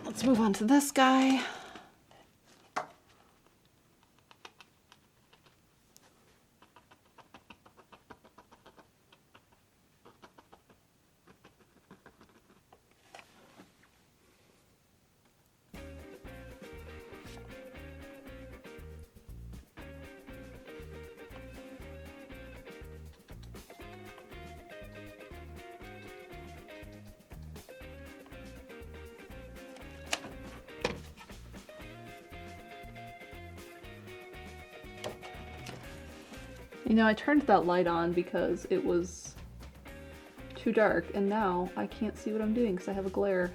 A: let's move on to this guy. You know, I turned that light on because it was too dark, and now I can't see what I'm doing because I have a glare.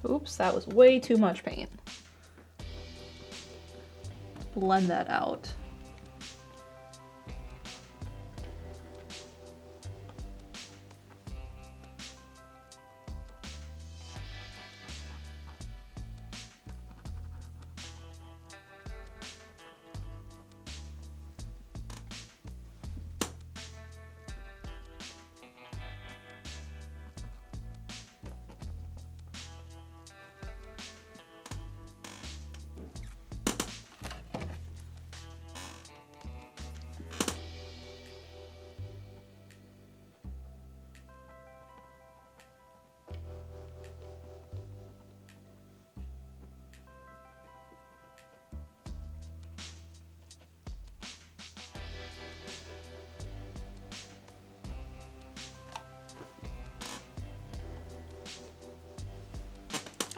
A: Oops, that was way too much paint. Blend that out.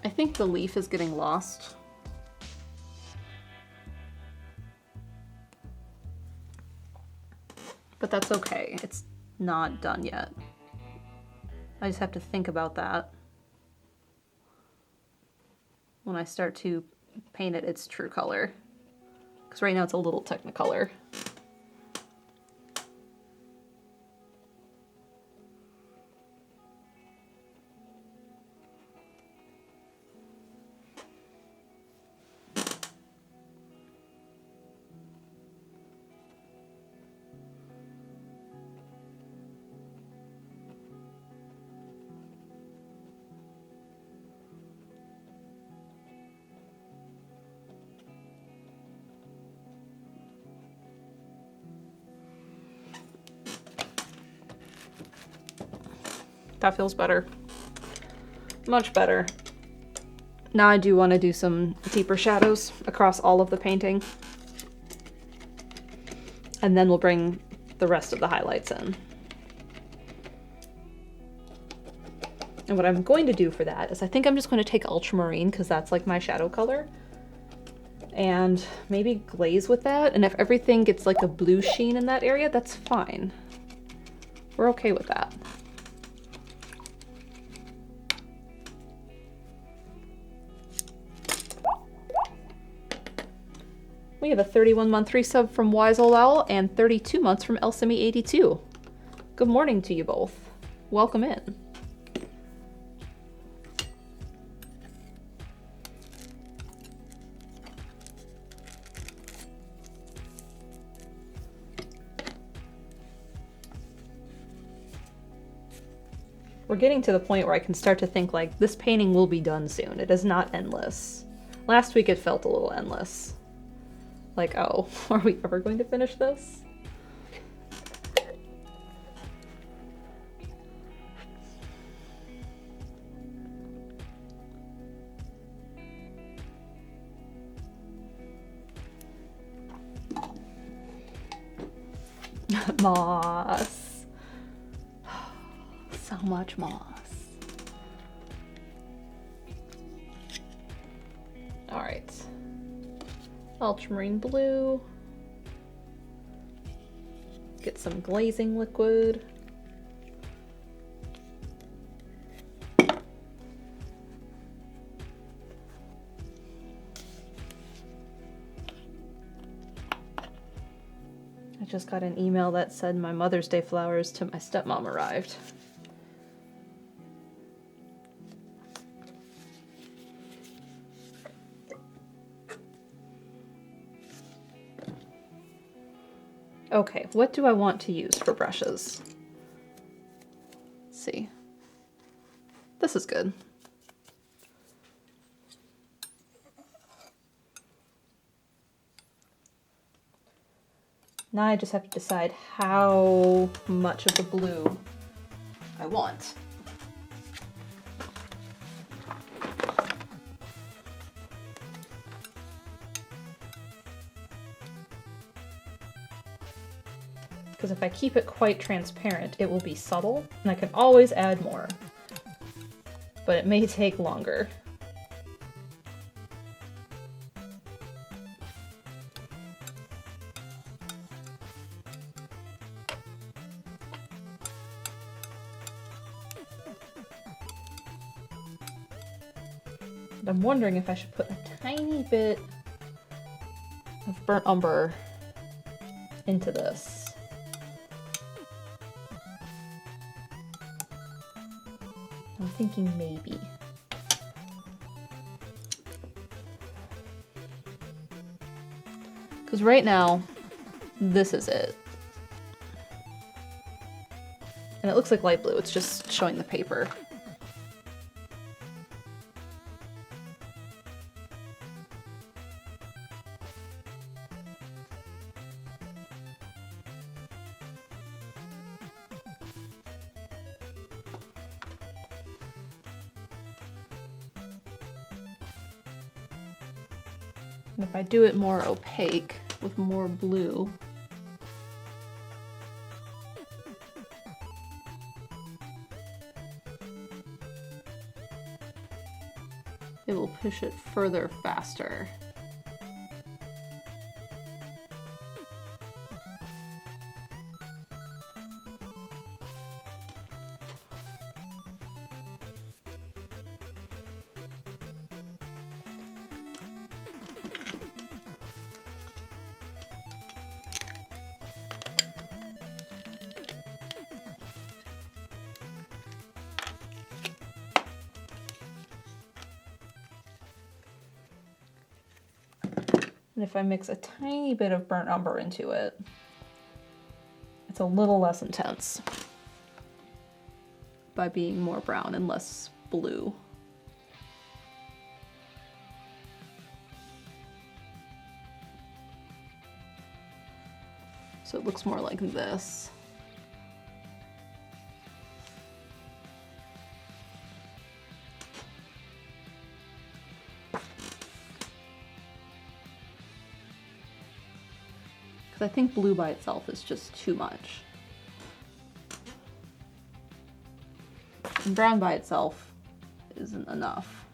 A: I think the leaf is getting lost. But that's okay. It's not done yet. I just have to think about that when I start to paint it its true color. Because right now it's a little Technicolor. That feels better. Much better. Now I do want to do some deeper shadows across all of the painting. And then we'll bring the rest of the highlights in. And what I'm going to do for that is I think I'm just going to take ultramarine because that's like my shadow color. And maybe glaze with that. And if everything gets like a blue sheen in that area, that's fine. We're okay with that. We have a 31-month resub from Wise Old Owl and 32 months from Elsimi82. Good morning to you both. Welcome in. We're getting to the point where I can start to think like, this painting will be done soon. It is not endless. Last week it felt a little endless. Like, oh, are we ever going to finish this? Moss. So much moss. All right. Ultramarine blue. Get some glazing liquid. I just got an email that said my Mother's Day flowers to my stepmom arrived. Okay, what do I want to use for brushes? Let's see. This is good. Now I just have to decide how much of the blue I want. Because if I keep it quite transparent, it will be subtle, and I can always add more. But it may take longer. And I'm wondering if I should put a tiny bit of burnt umber into this. I'm thinking maybe. Because right now, this is it. And it looks like light blue, it's just showing the paper. And if I do it more opaque with more blue, it will push it further faster. And if I mix a tiny bit of burnt umber into it, it's a little less intense by being more brown and less blue. So it looks more like this. Because I think blue by itself is just too much. And brown by itself isn't enough.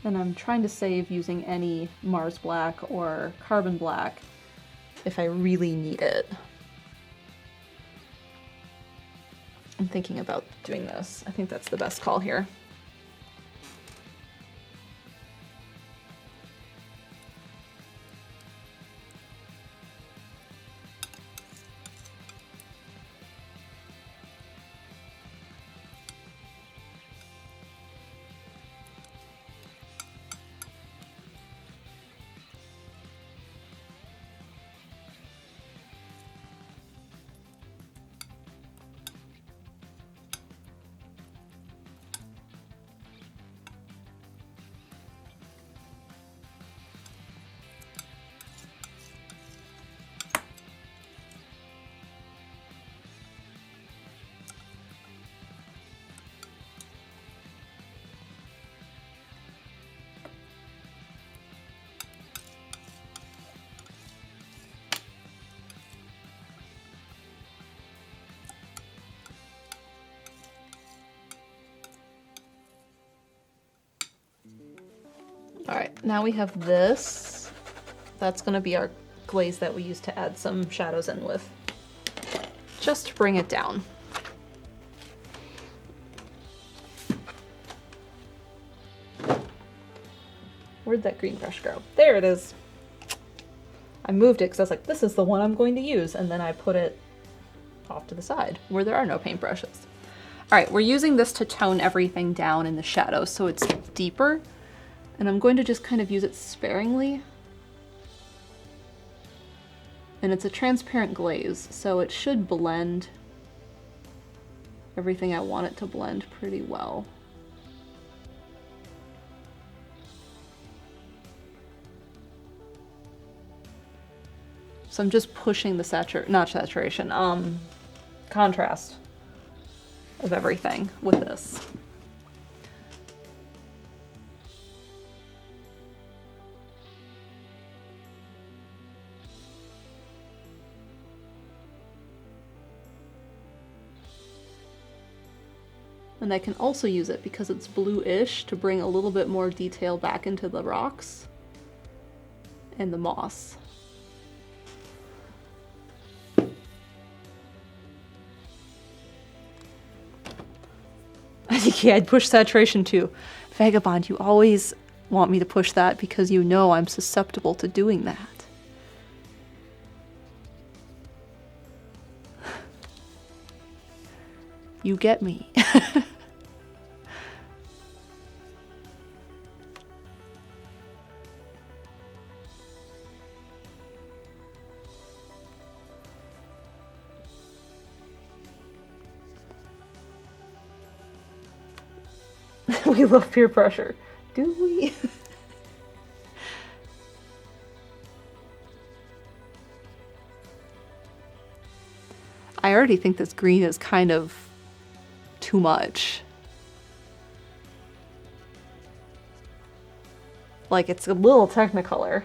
A: And I'm trying to save using any Mars black or carbon black if I really need it. I'm thinking about doing this. I think that's the best call here. All right, now we have this. That's gonna be our glaze that we use to add some shadows in with, just to bring it down. Where'd that green brush go? There it is. I moved it because I was like, this is the one I'm going to use, and then I put it off to the side where there are no paintbrushes. All right, we're using this to tone everything down in the shadows so it's deeper. And I'm going to just kind of use it sparingly. And it's a transparent glaze, so it should blend everything I want it to blend pretty well. So I'm just pushing the contrast of everything with this. And I can also use it because it's blue-ish to bring a little bit more detail back into the rocks and the moss. I think yeah, I'd push saturation too. Vagabond, you always want me to push that because you know I'm susceptible to doing that. You get me. We love peer pressure. Do we? I already think this green is kind of too much. Like, it's a little Technicolor.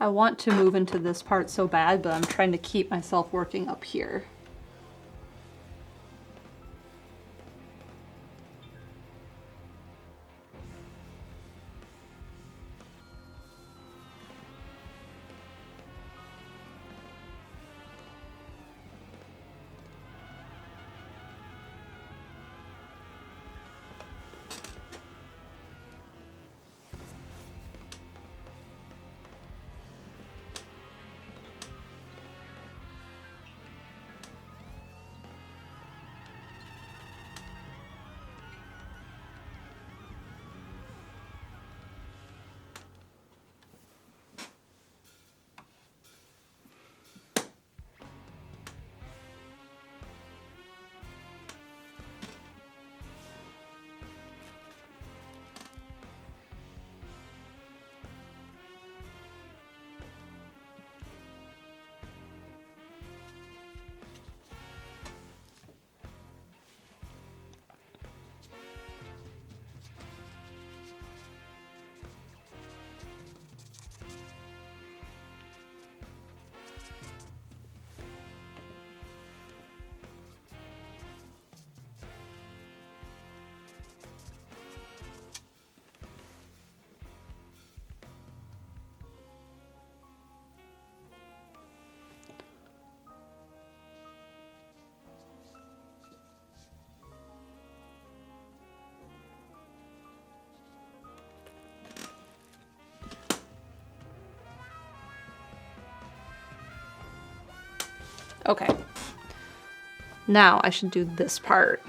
A: I want to move into this part so bad, but I'm trying to keep myself working up here. Okay. Now I should do this part.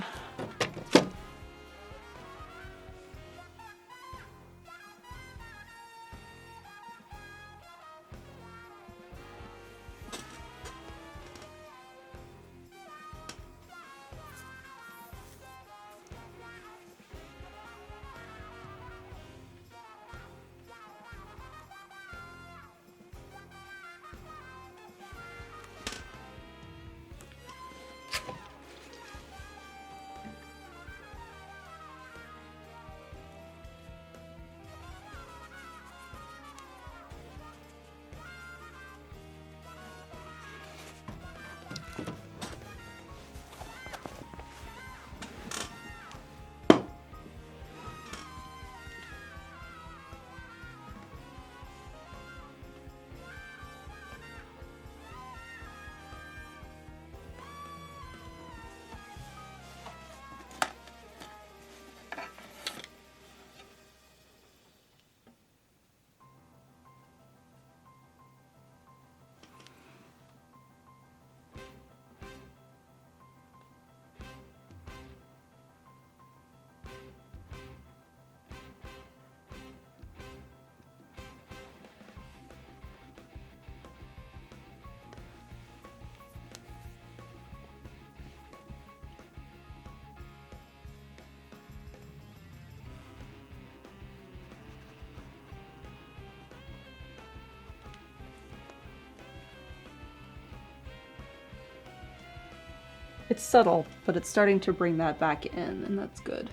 A: It's subtle, but it's starting to bring that back in, and that's good.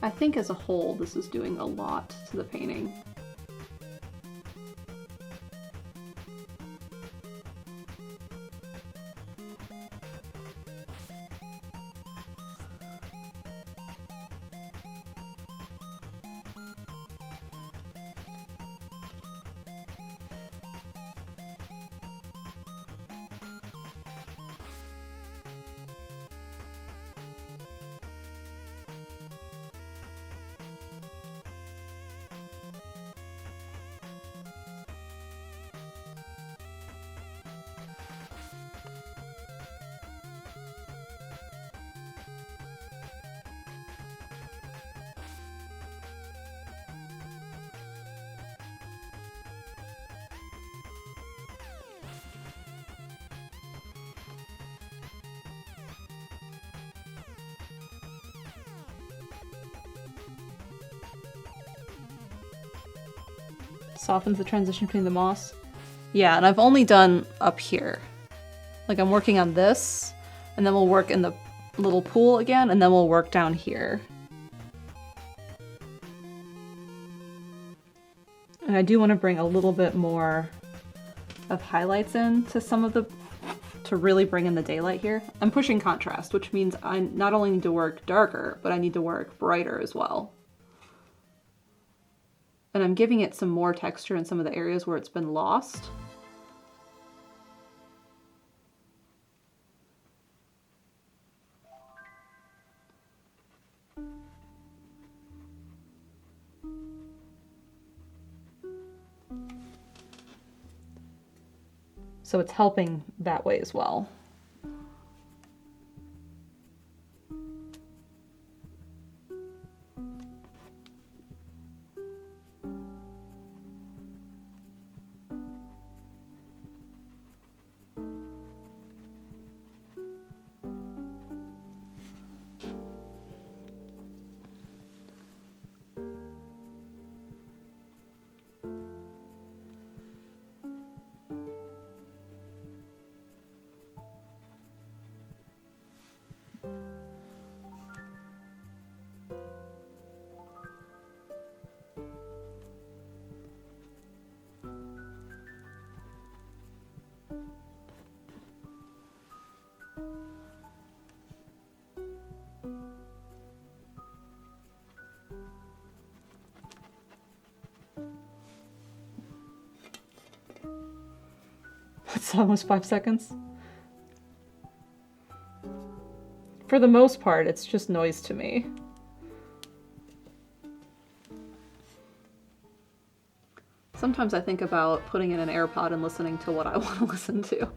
A: I think as a whole, this is doing a lot to the painting. Softens the transition between the moss. Yeah, and I've only done up here. Like I'm working on this, and then we'll work in the little pool again, and then we'll work down here. And I do want to bring a little bit more of highlights in to some of the, to really bring in the daylight here. I'm pushing contrast, which means I not only need to work darker, but I need to work brighter as well. And I'm giving it some more texture in some of the areas where it's been lost. So it's helping that way as well. It's almost 5 seconds. For the most part, it's just noise to me. Sometimes I think about putting in an AirPod and listening to what I want to listen to.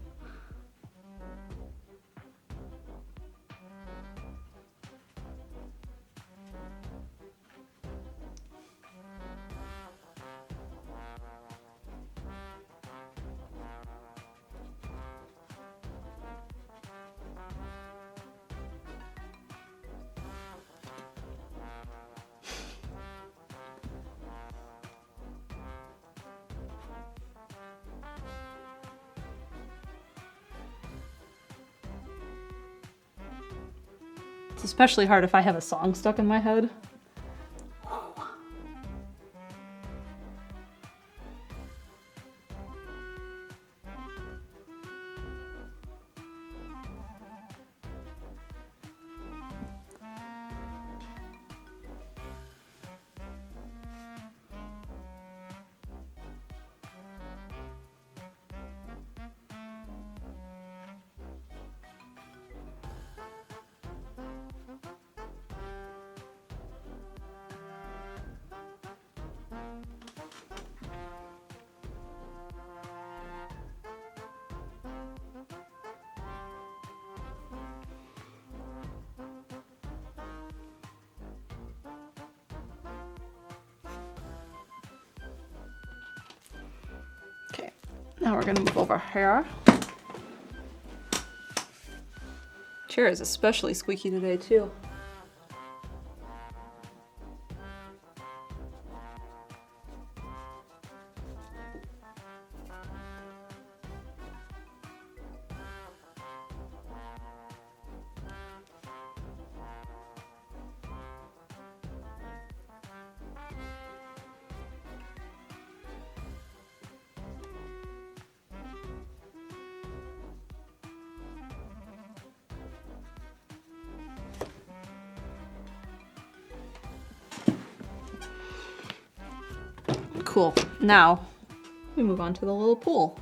A: It's especially hard if I have a song stuck in my head. Now we're gonna move over here. Chair is especially squeaky today too. Cool. Now, we move on to the little pool.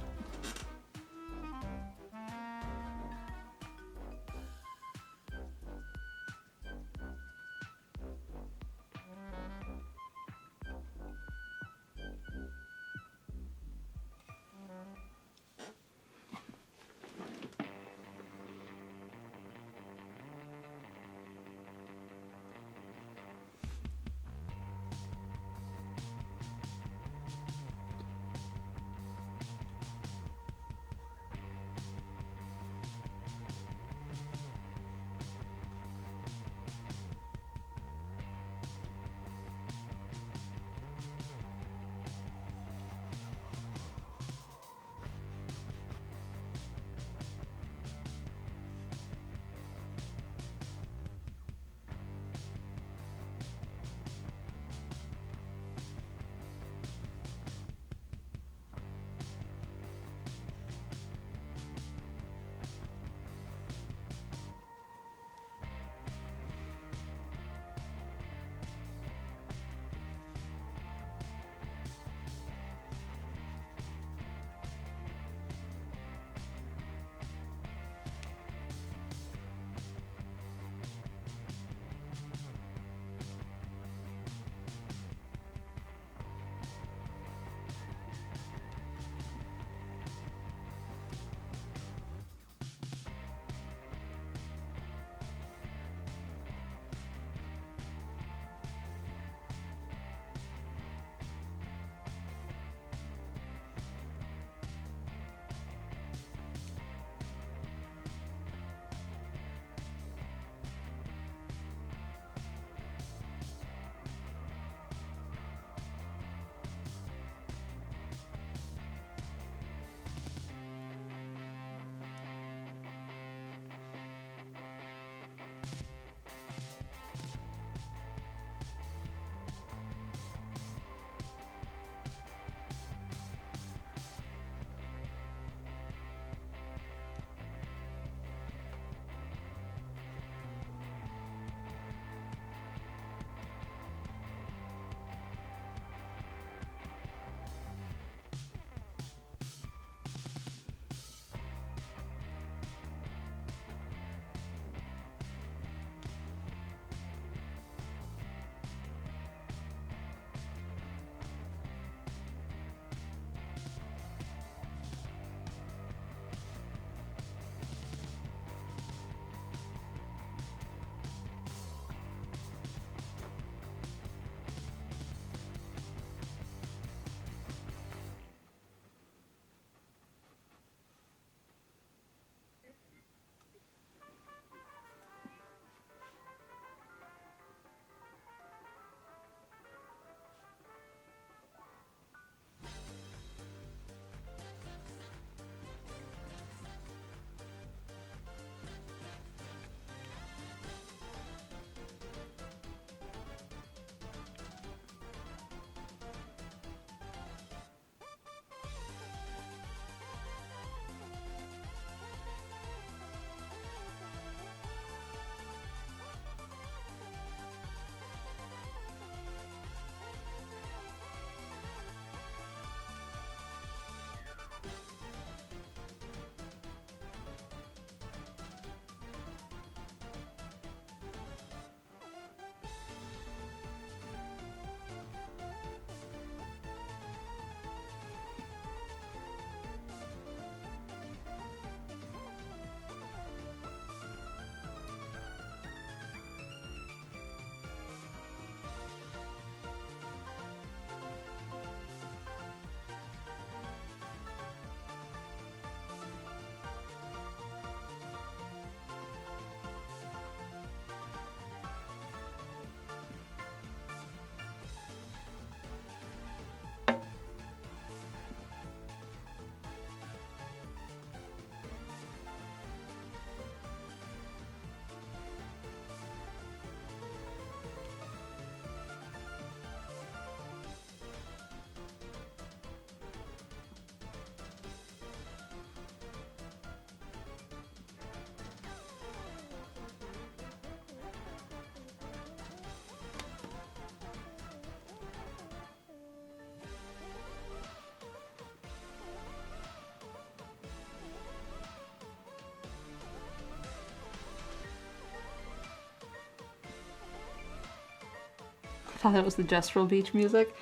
A: thought it was the Gestural Beach music.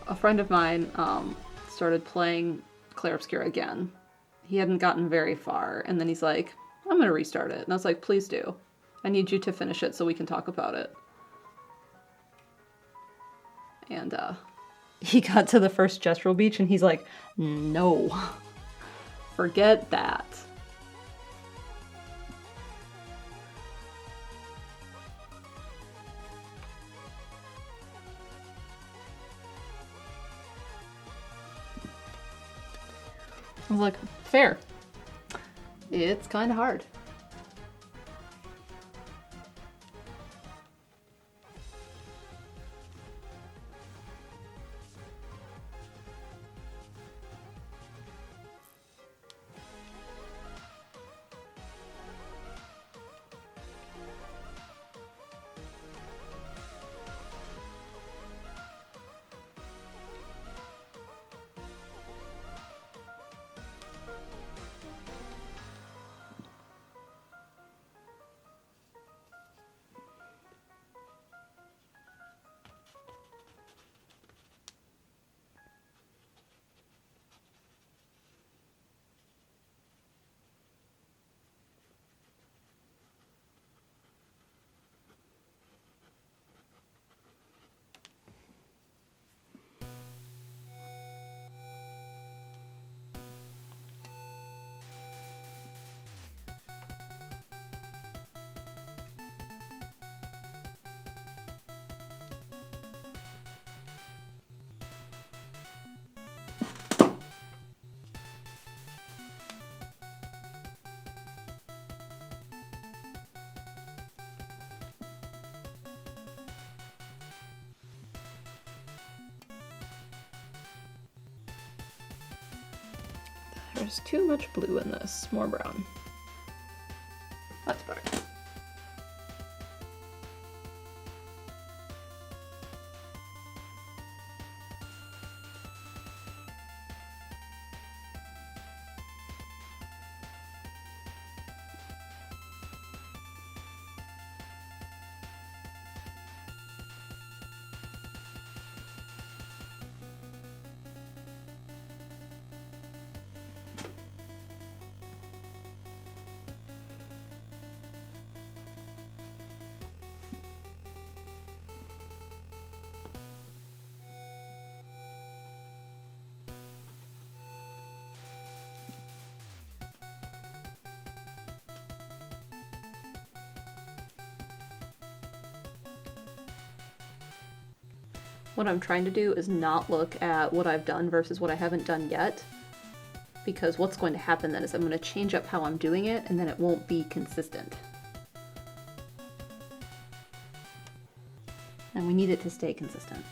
A: A friend of mine started playing Clair Obscura again. He hadn't gotten very far, and then he's like, I'm gonna restart it. And I was like, please do. I need you to finish it so we can talk about it. And he got to the first Gestural Beach and he's like, no, forget that. I was like, fair. It's kind of hard. There's too much blue in this. More brown. That's better. What I'm trying to do is not look at what I've done versus what I haven't done yet, because what's going to happen then is I'm going to change up how I'm doing it and then it won't be consistent. And we need it to stay consistent.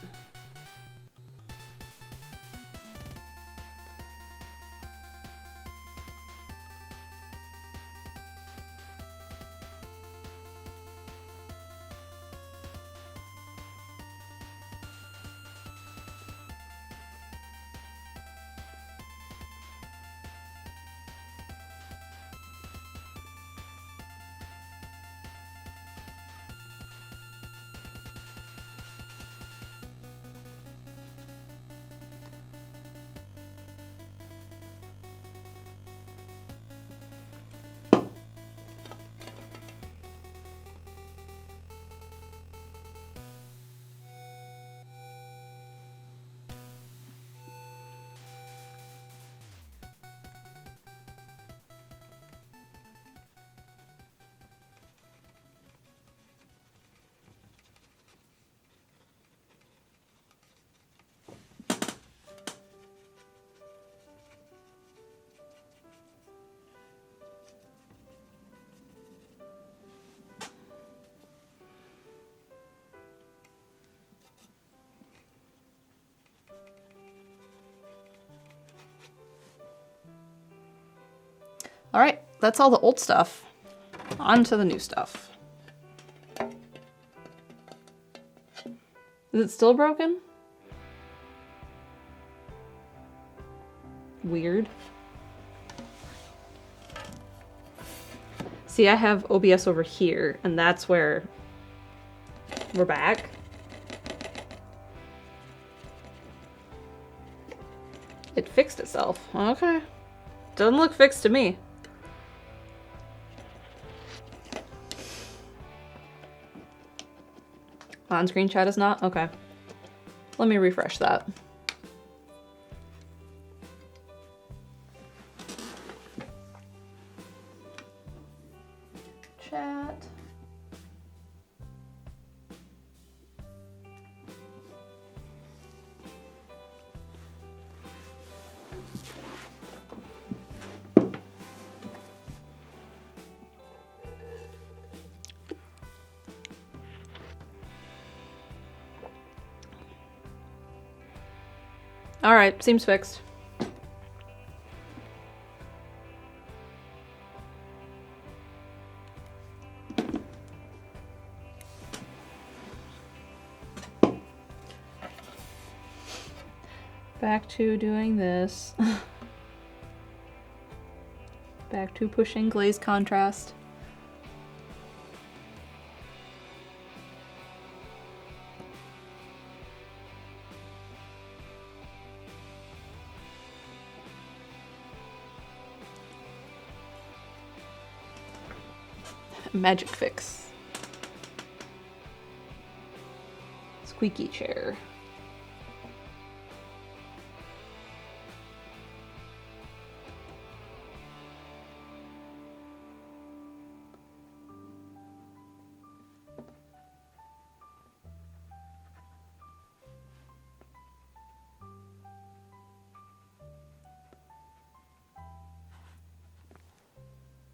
A: All right, that's all the old stuff. On to the new stuff. Is it still broken? Weird. See, I have OBS over here, and that's where we're back. It fixed itself. Okay. Doesn't look fixed to me. On-screen chat is not? Okay. Let me refresh that. Chat. All right, seems fixed. Back to doing this. Back to pushing glaze contrast. Magic fix. Squeaky chair.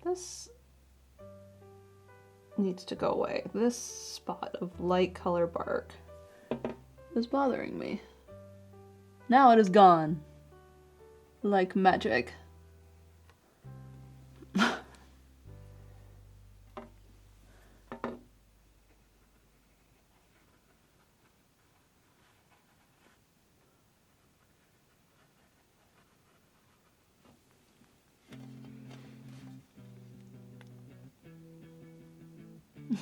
A: This needs to go away. This spot of light color bark is bothering me. Now it is gone. Like magic.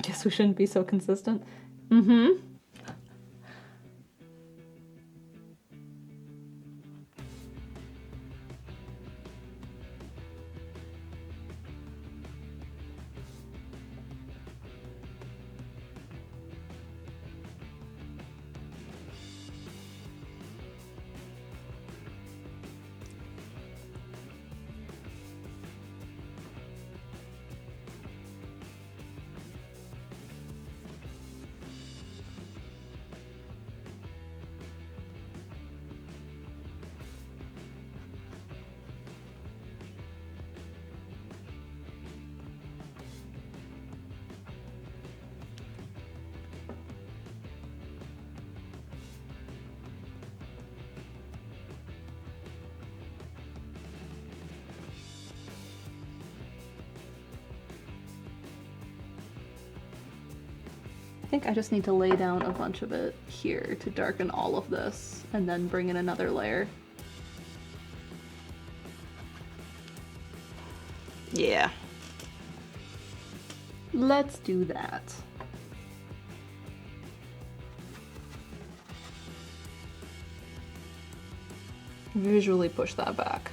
A: Guess we shouldn't be so consistent. Mm-hmm. I think I just need to lay down a bunch of it here to darken all of this and then bring in another layer. Yeah. Let's do that. Visually push that back.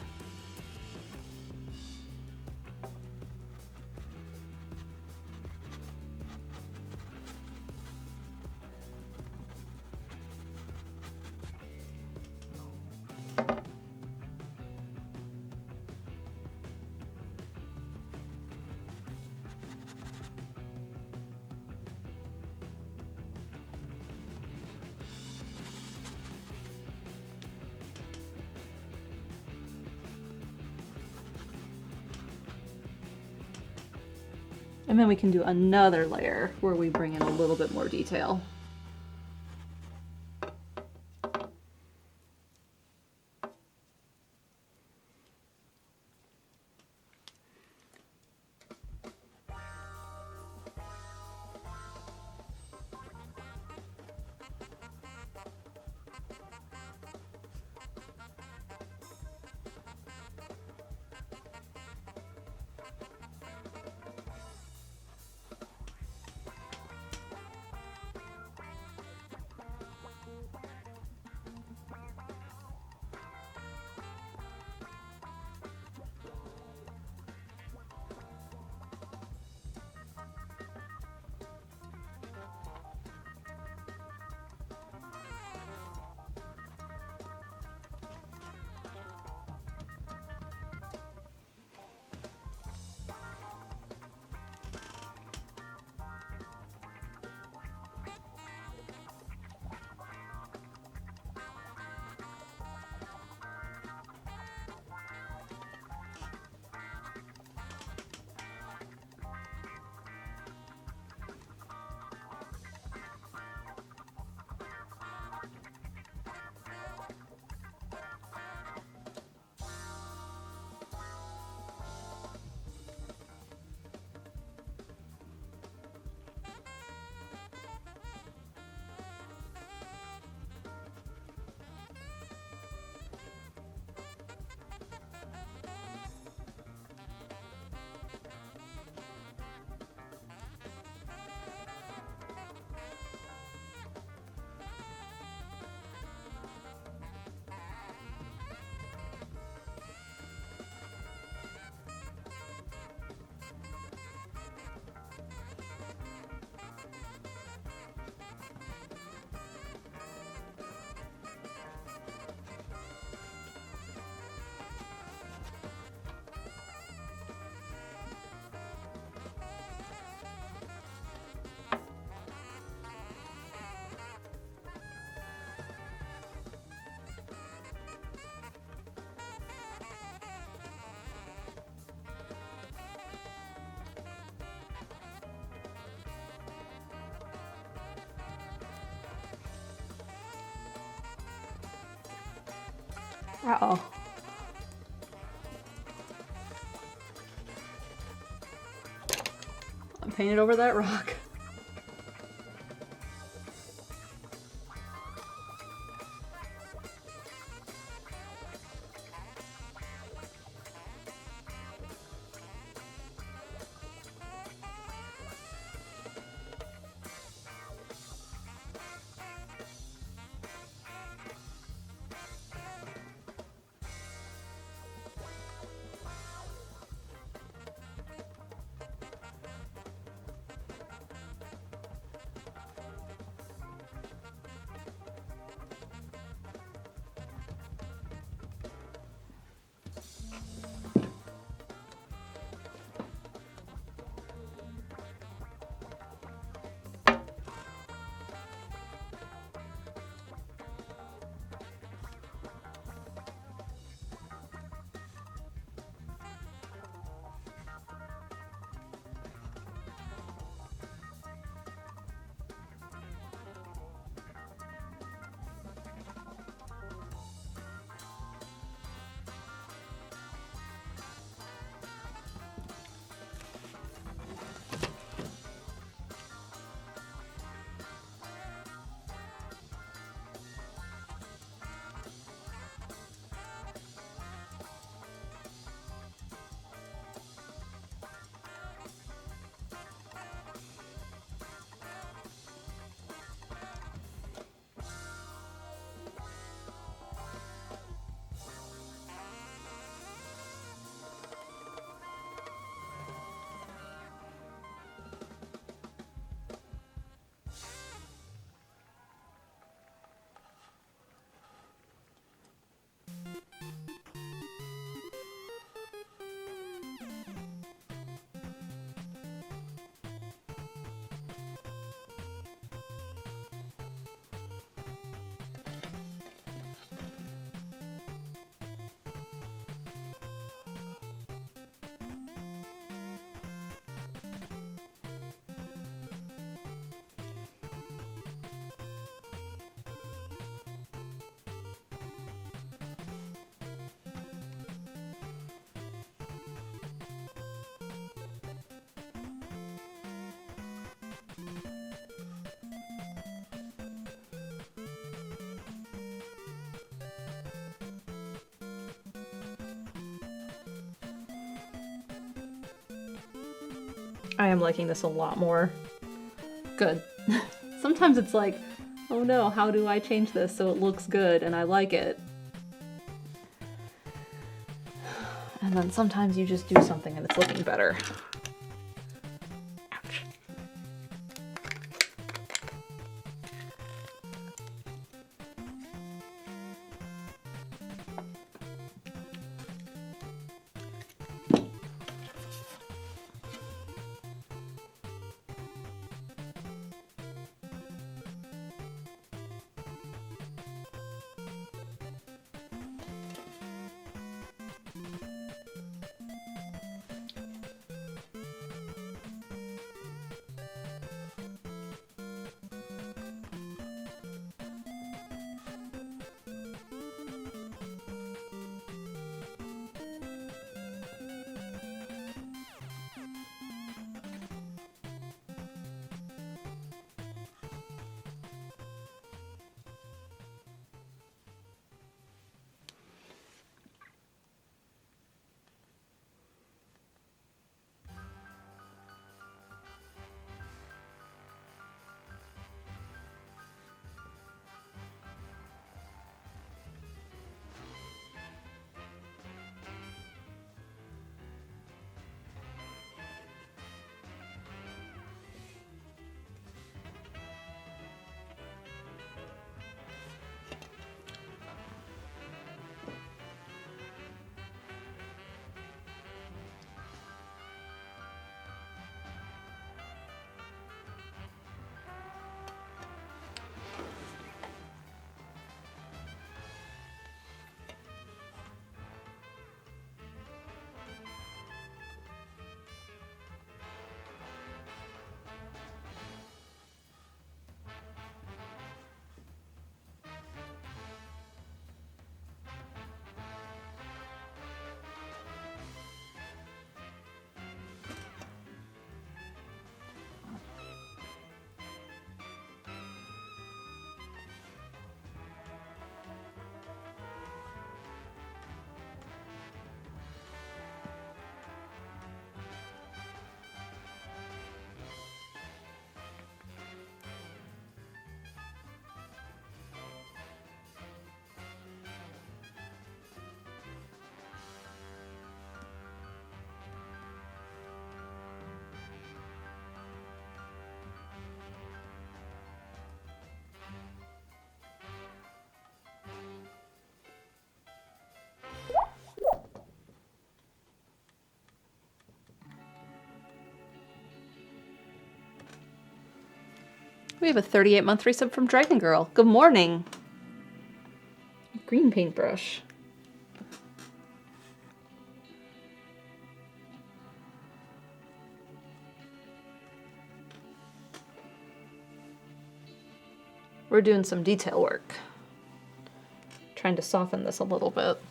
A: And then we can do another layer where we bring in a little bit more detail. Uh-oh. I'm painted over that rock. I am liking this a lot more. Good. Sometimes it's like, oh no, how do I change this so it looks good and I like it? And then sometimes you just do something and it's looking better. Ouch. We have a 38-month resub from Dragon Girl. Good morning. Green paintbrush. We're doing some detail work. Trying to soften this a little bit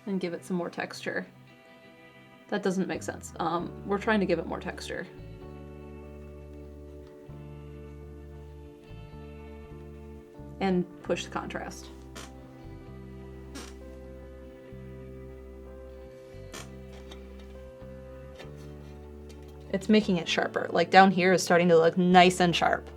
A: and give it some more texture. That doesn't make sense. We're trying to give it more texture. And push the contrast. It's making it sharper. Like down here is starting to look nice and sharp.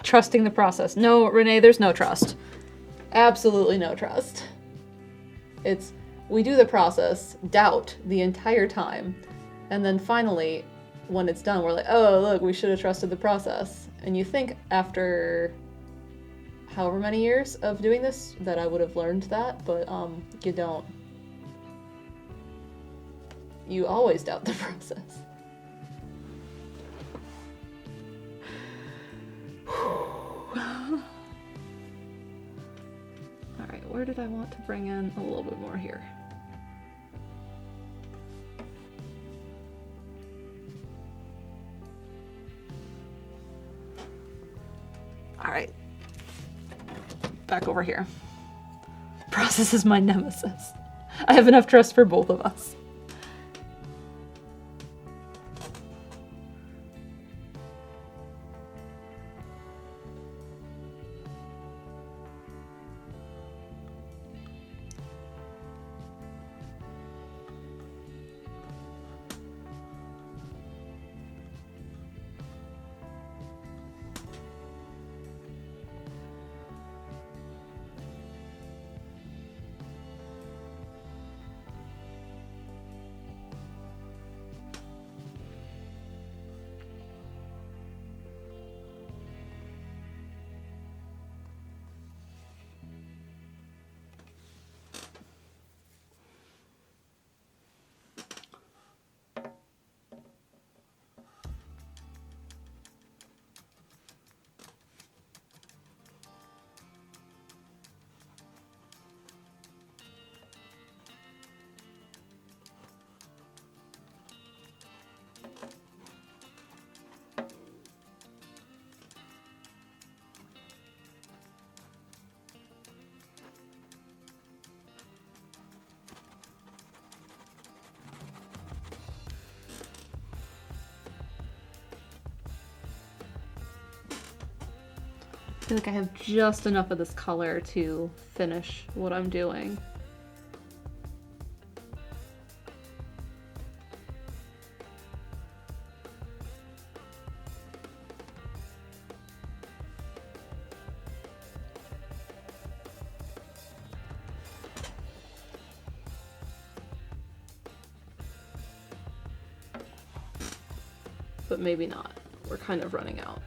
A: Trusting the process. No, Renee, there's no trust. Absolutely no trust. It's, we do the process, doubt the entire time, and then finally, when it's done, we're like, oh, look, we should have trusted the process. And you think after however many years of doing this that I would have learned that, but you don't. You always doubt the process. Alright, where did I want to bring in a little bit more here? Alright. Back over here. Process is my nemesis. I have enough trust for both of us. I feel like I have just enough of this color to finish what I'm doing. But maybe not. We're kind of running out.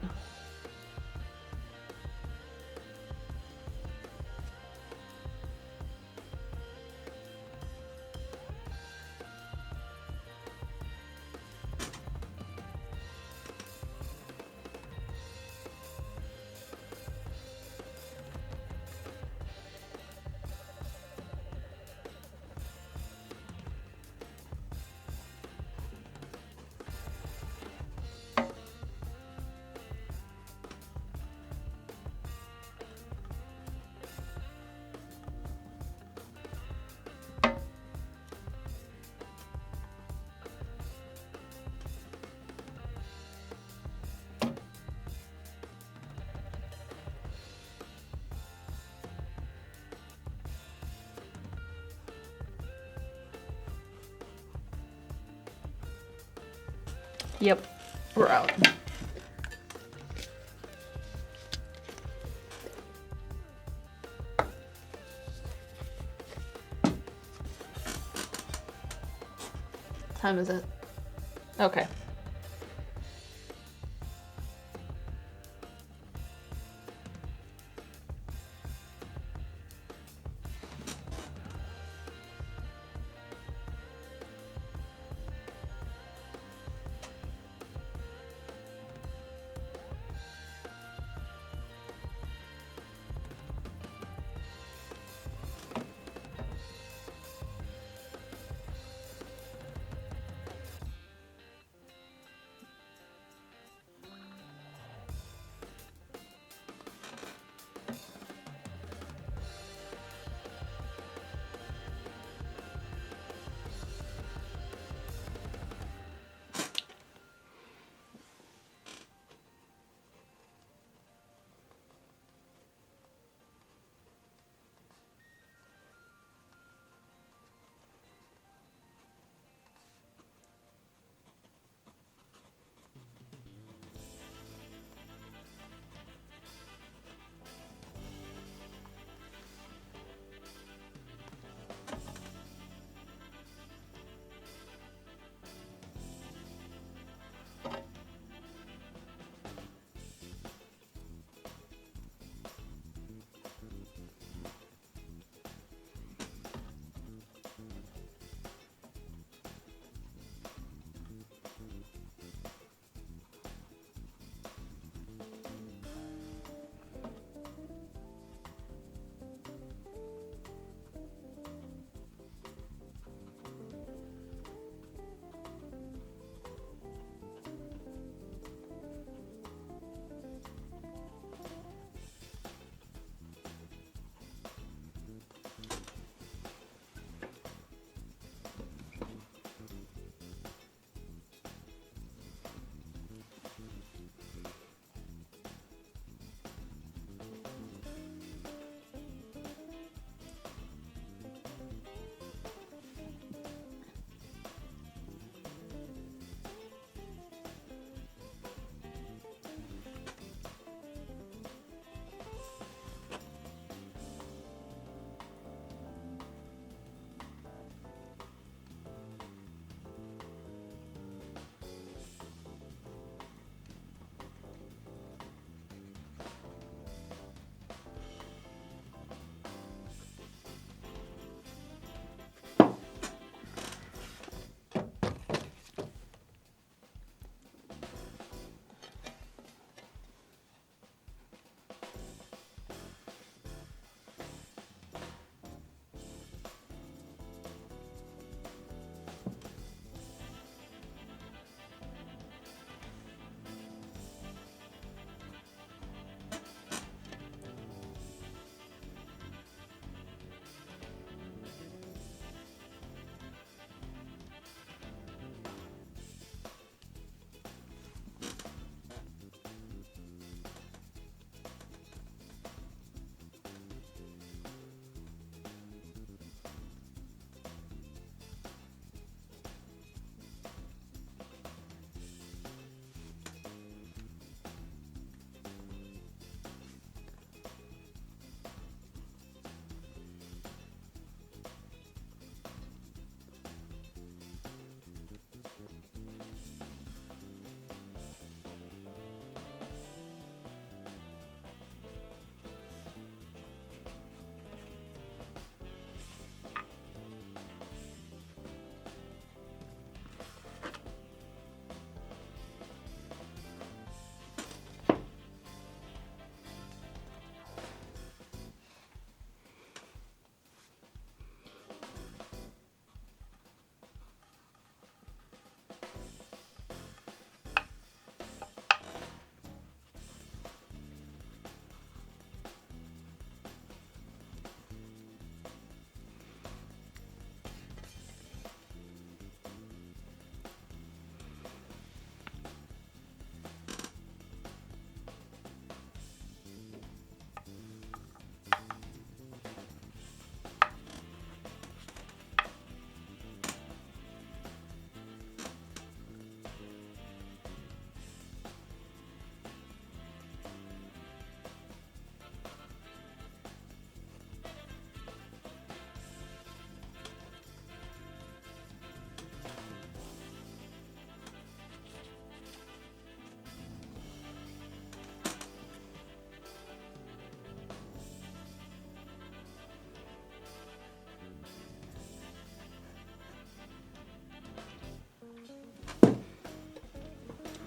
A: Yep, we're out. Time is it? Okay.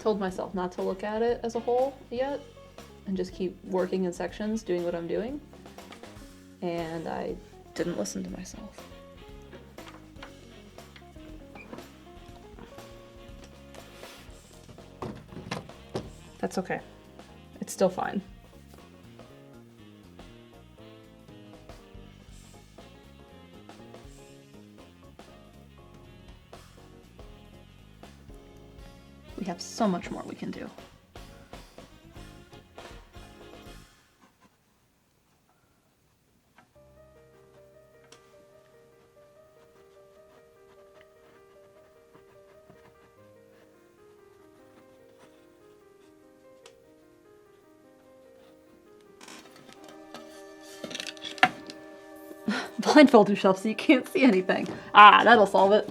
A: told myself not to look at it as a whole yet and just keep working in sections, doing what I'm doing. And I didn't listen to myself. That's okay. It's still fine. We have so much more we can do. Blindfold yourself so you can't see anything. Ah, that'll solve it.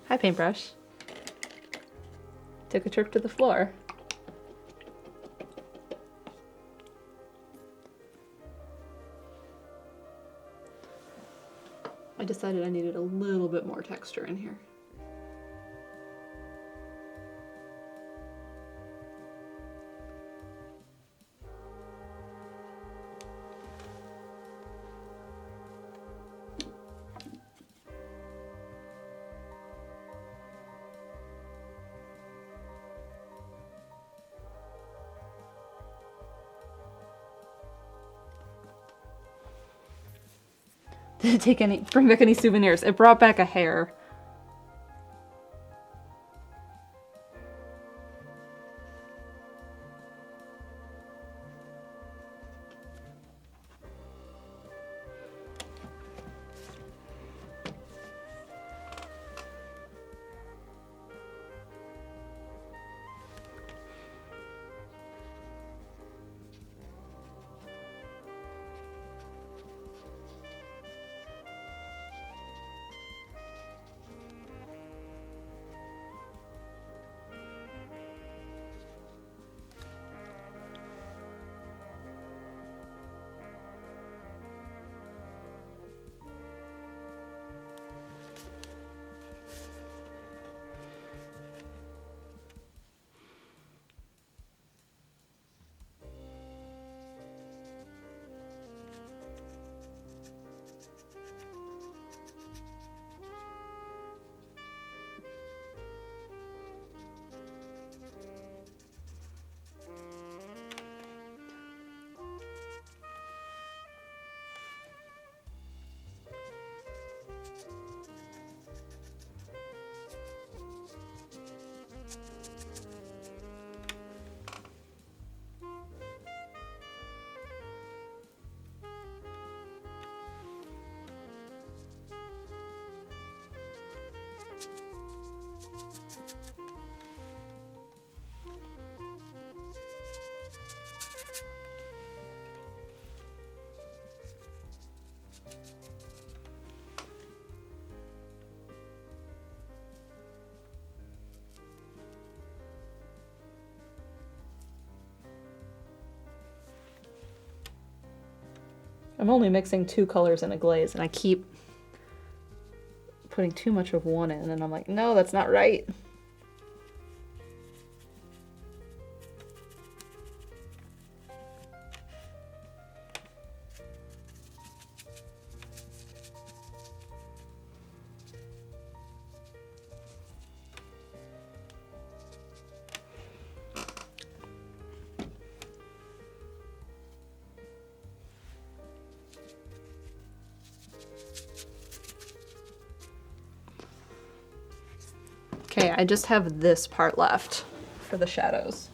A: Hi, paintbrush. Took a trip to the floor. I decided I needed a little bit more texture in here. Did it bring back any souvenirs? It brought back a hair. I'm only mixing 2 colors in a glaze, and I keep putting too much of one in, and I'm like, no, that's not right. Okay, I just have this part left for the shadows.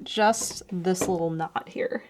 A: just this little knot here.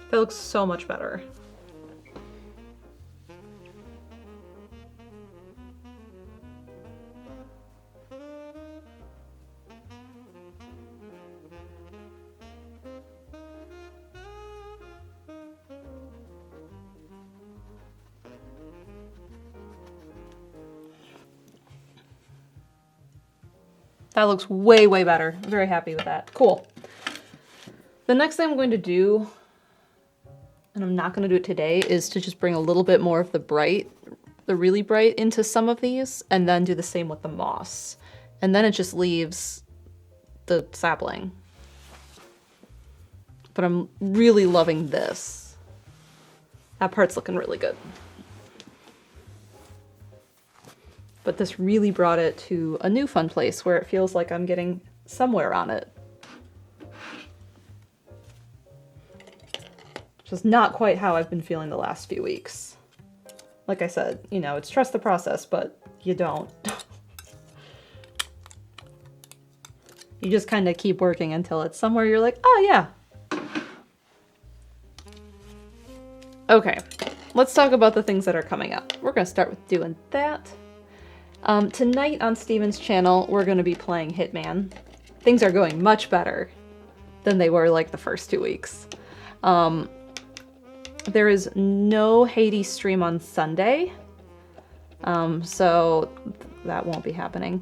A: That looks so much better. That looks way, way better. I'm very happy with that. Cool. The next thing I'm going to do, and I'm not going to do it today, is to just bring a little bit more of the bright, the really bright, into some of these, and then do the same with the moss. And then it just leaves the sapling. But I'm really loving this. That part's looking really good. But this really brought it to a new fun place where it feels like I'm getting somewhere on it. Which is not quite how I've been feeling the last few weeks. Like I said, you know, it's trust the process, but you don't. You just kind of keep working until it's somewhere you're like, oh yeah. Okay, let's talk about the things that are coming up. We're gonna start with doing that. Tonight on Steven's channel, we're going to be playing Hitman. Things are going much better than they were like the first 2 weeks. There is no Hades stream on Sunday, so that won't be happening.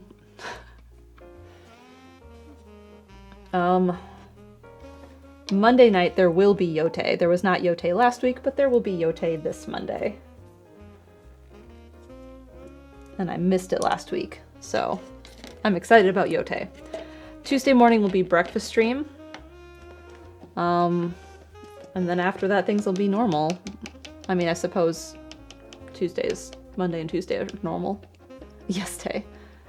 A: Monday night there will be Yote. There was not Yote last week, but there will be Yote this Monday. And I missed it last week, so I'm excited about Yote. Tuesday morning will be breakfast stream. And then after that, things will be normal. I mean, I suppose Monday and Tuesday are normal. Yes, Tay.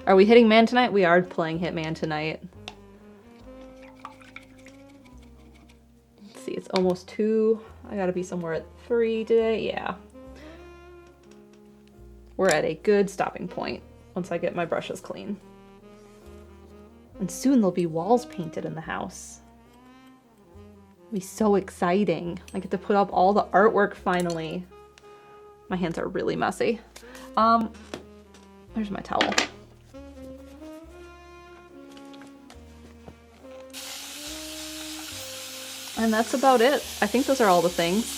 A: Are we hitting man tonight? We are playing Hitman tonight. Let's see, it's almost 2. I gotta be somewhere at 3 today, yeah. We're at a good stopping point once I get my brushes clean. And soon there'll be walls painted in the house. It'll be so exciting. I get to put up all the artwork finally. My hands are really messy. There's my towel. And that's about it. I think those are all the things.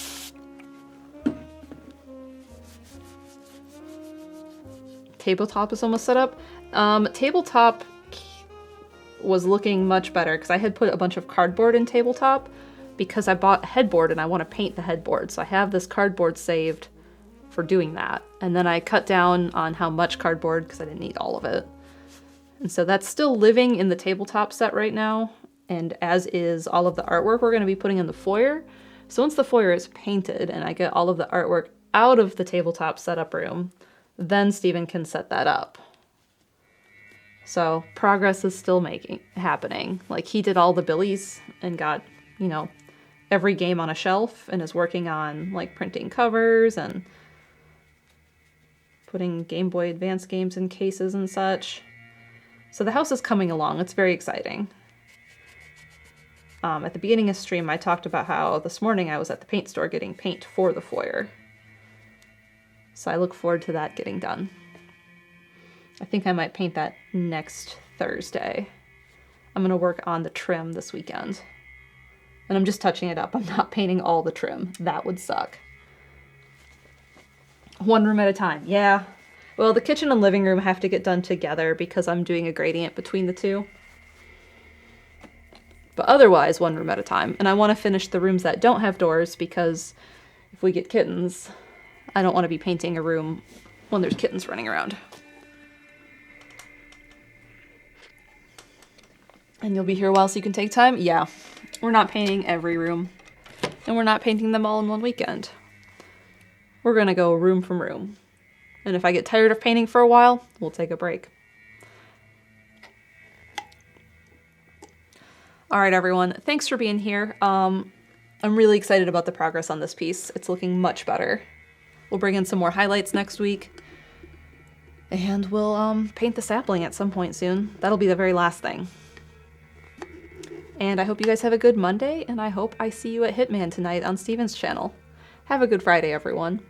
A: Tabletop is almost set up. Tabletop was looking much better because I had put a bunch of cardboard in tabletop because I bought a headboard and I want to paint the headboard. So I have this cardboard saved for doing that. And then I cut down on how much cardboard because I didn't need all of it. And so that's still living in the tabletop set right now. And as is all of the artwork we're going to be putting in the foyer. So once the foyer is painted and I get all of the artwork out of the tabletop setup room, then Steven can set that up. So progress is still happening. Like he did all the billies and got, you know, every game on a shelf and is working on like printing covers and putting Game Boy Advance games in cases and such. So the house is coming along. It's very exciting. At the beginning of stream, I talked about how this morning I was at the paint store getting paint for the foyer. So I look forward to that getting done. I think I might paint that next Thursday. I'm gonna work on the trim this weekend. And I'm just touching it up. I'm not painting all the trim. That would suck. One room at a time. Yeah. Well, the kitchen and living room have to get done together because I'm doing a gradient between the two. But otherwise, one room at a time. And I want to finish the rooms that don't have doors because if we get kittens, I don't want to be painting a room when there's kittens running around. And you'll be here a while so you can take time? Yeah. We're not painting every room. And we're not painting them all in one weekend. We're going to go room from room. And if I get tired of painting for a while, we'll take a break. All right, everyone. Thanks for being here. I'm really excited about the progress on this piece. It's looking much better. We'll bring in some more highlights next week. And we'll paint the sapling at some point soon. That'll be the very last thing. And I hope you guys have a good Monday, and I hope I see you at Hitman tonight on Steven's channel. Have a good Friday, everyone.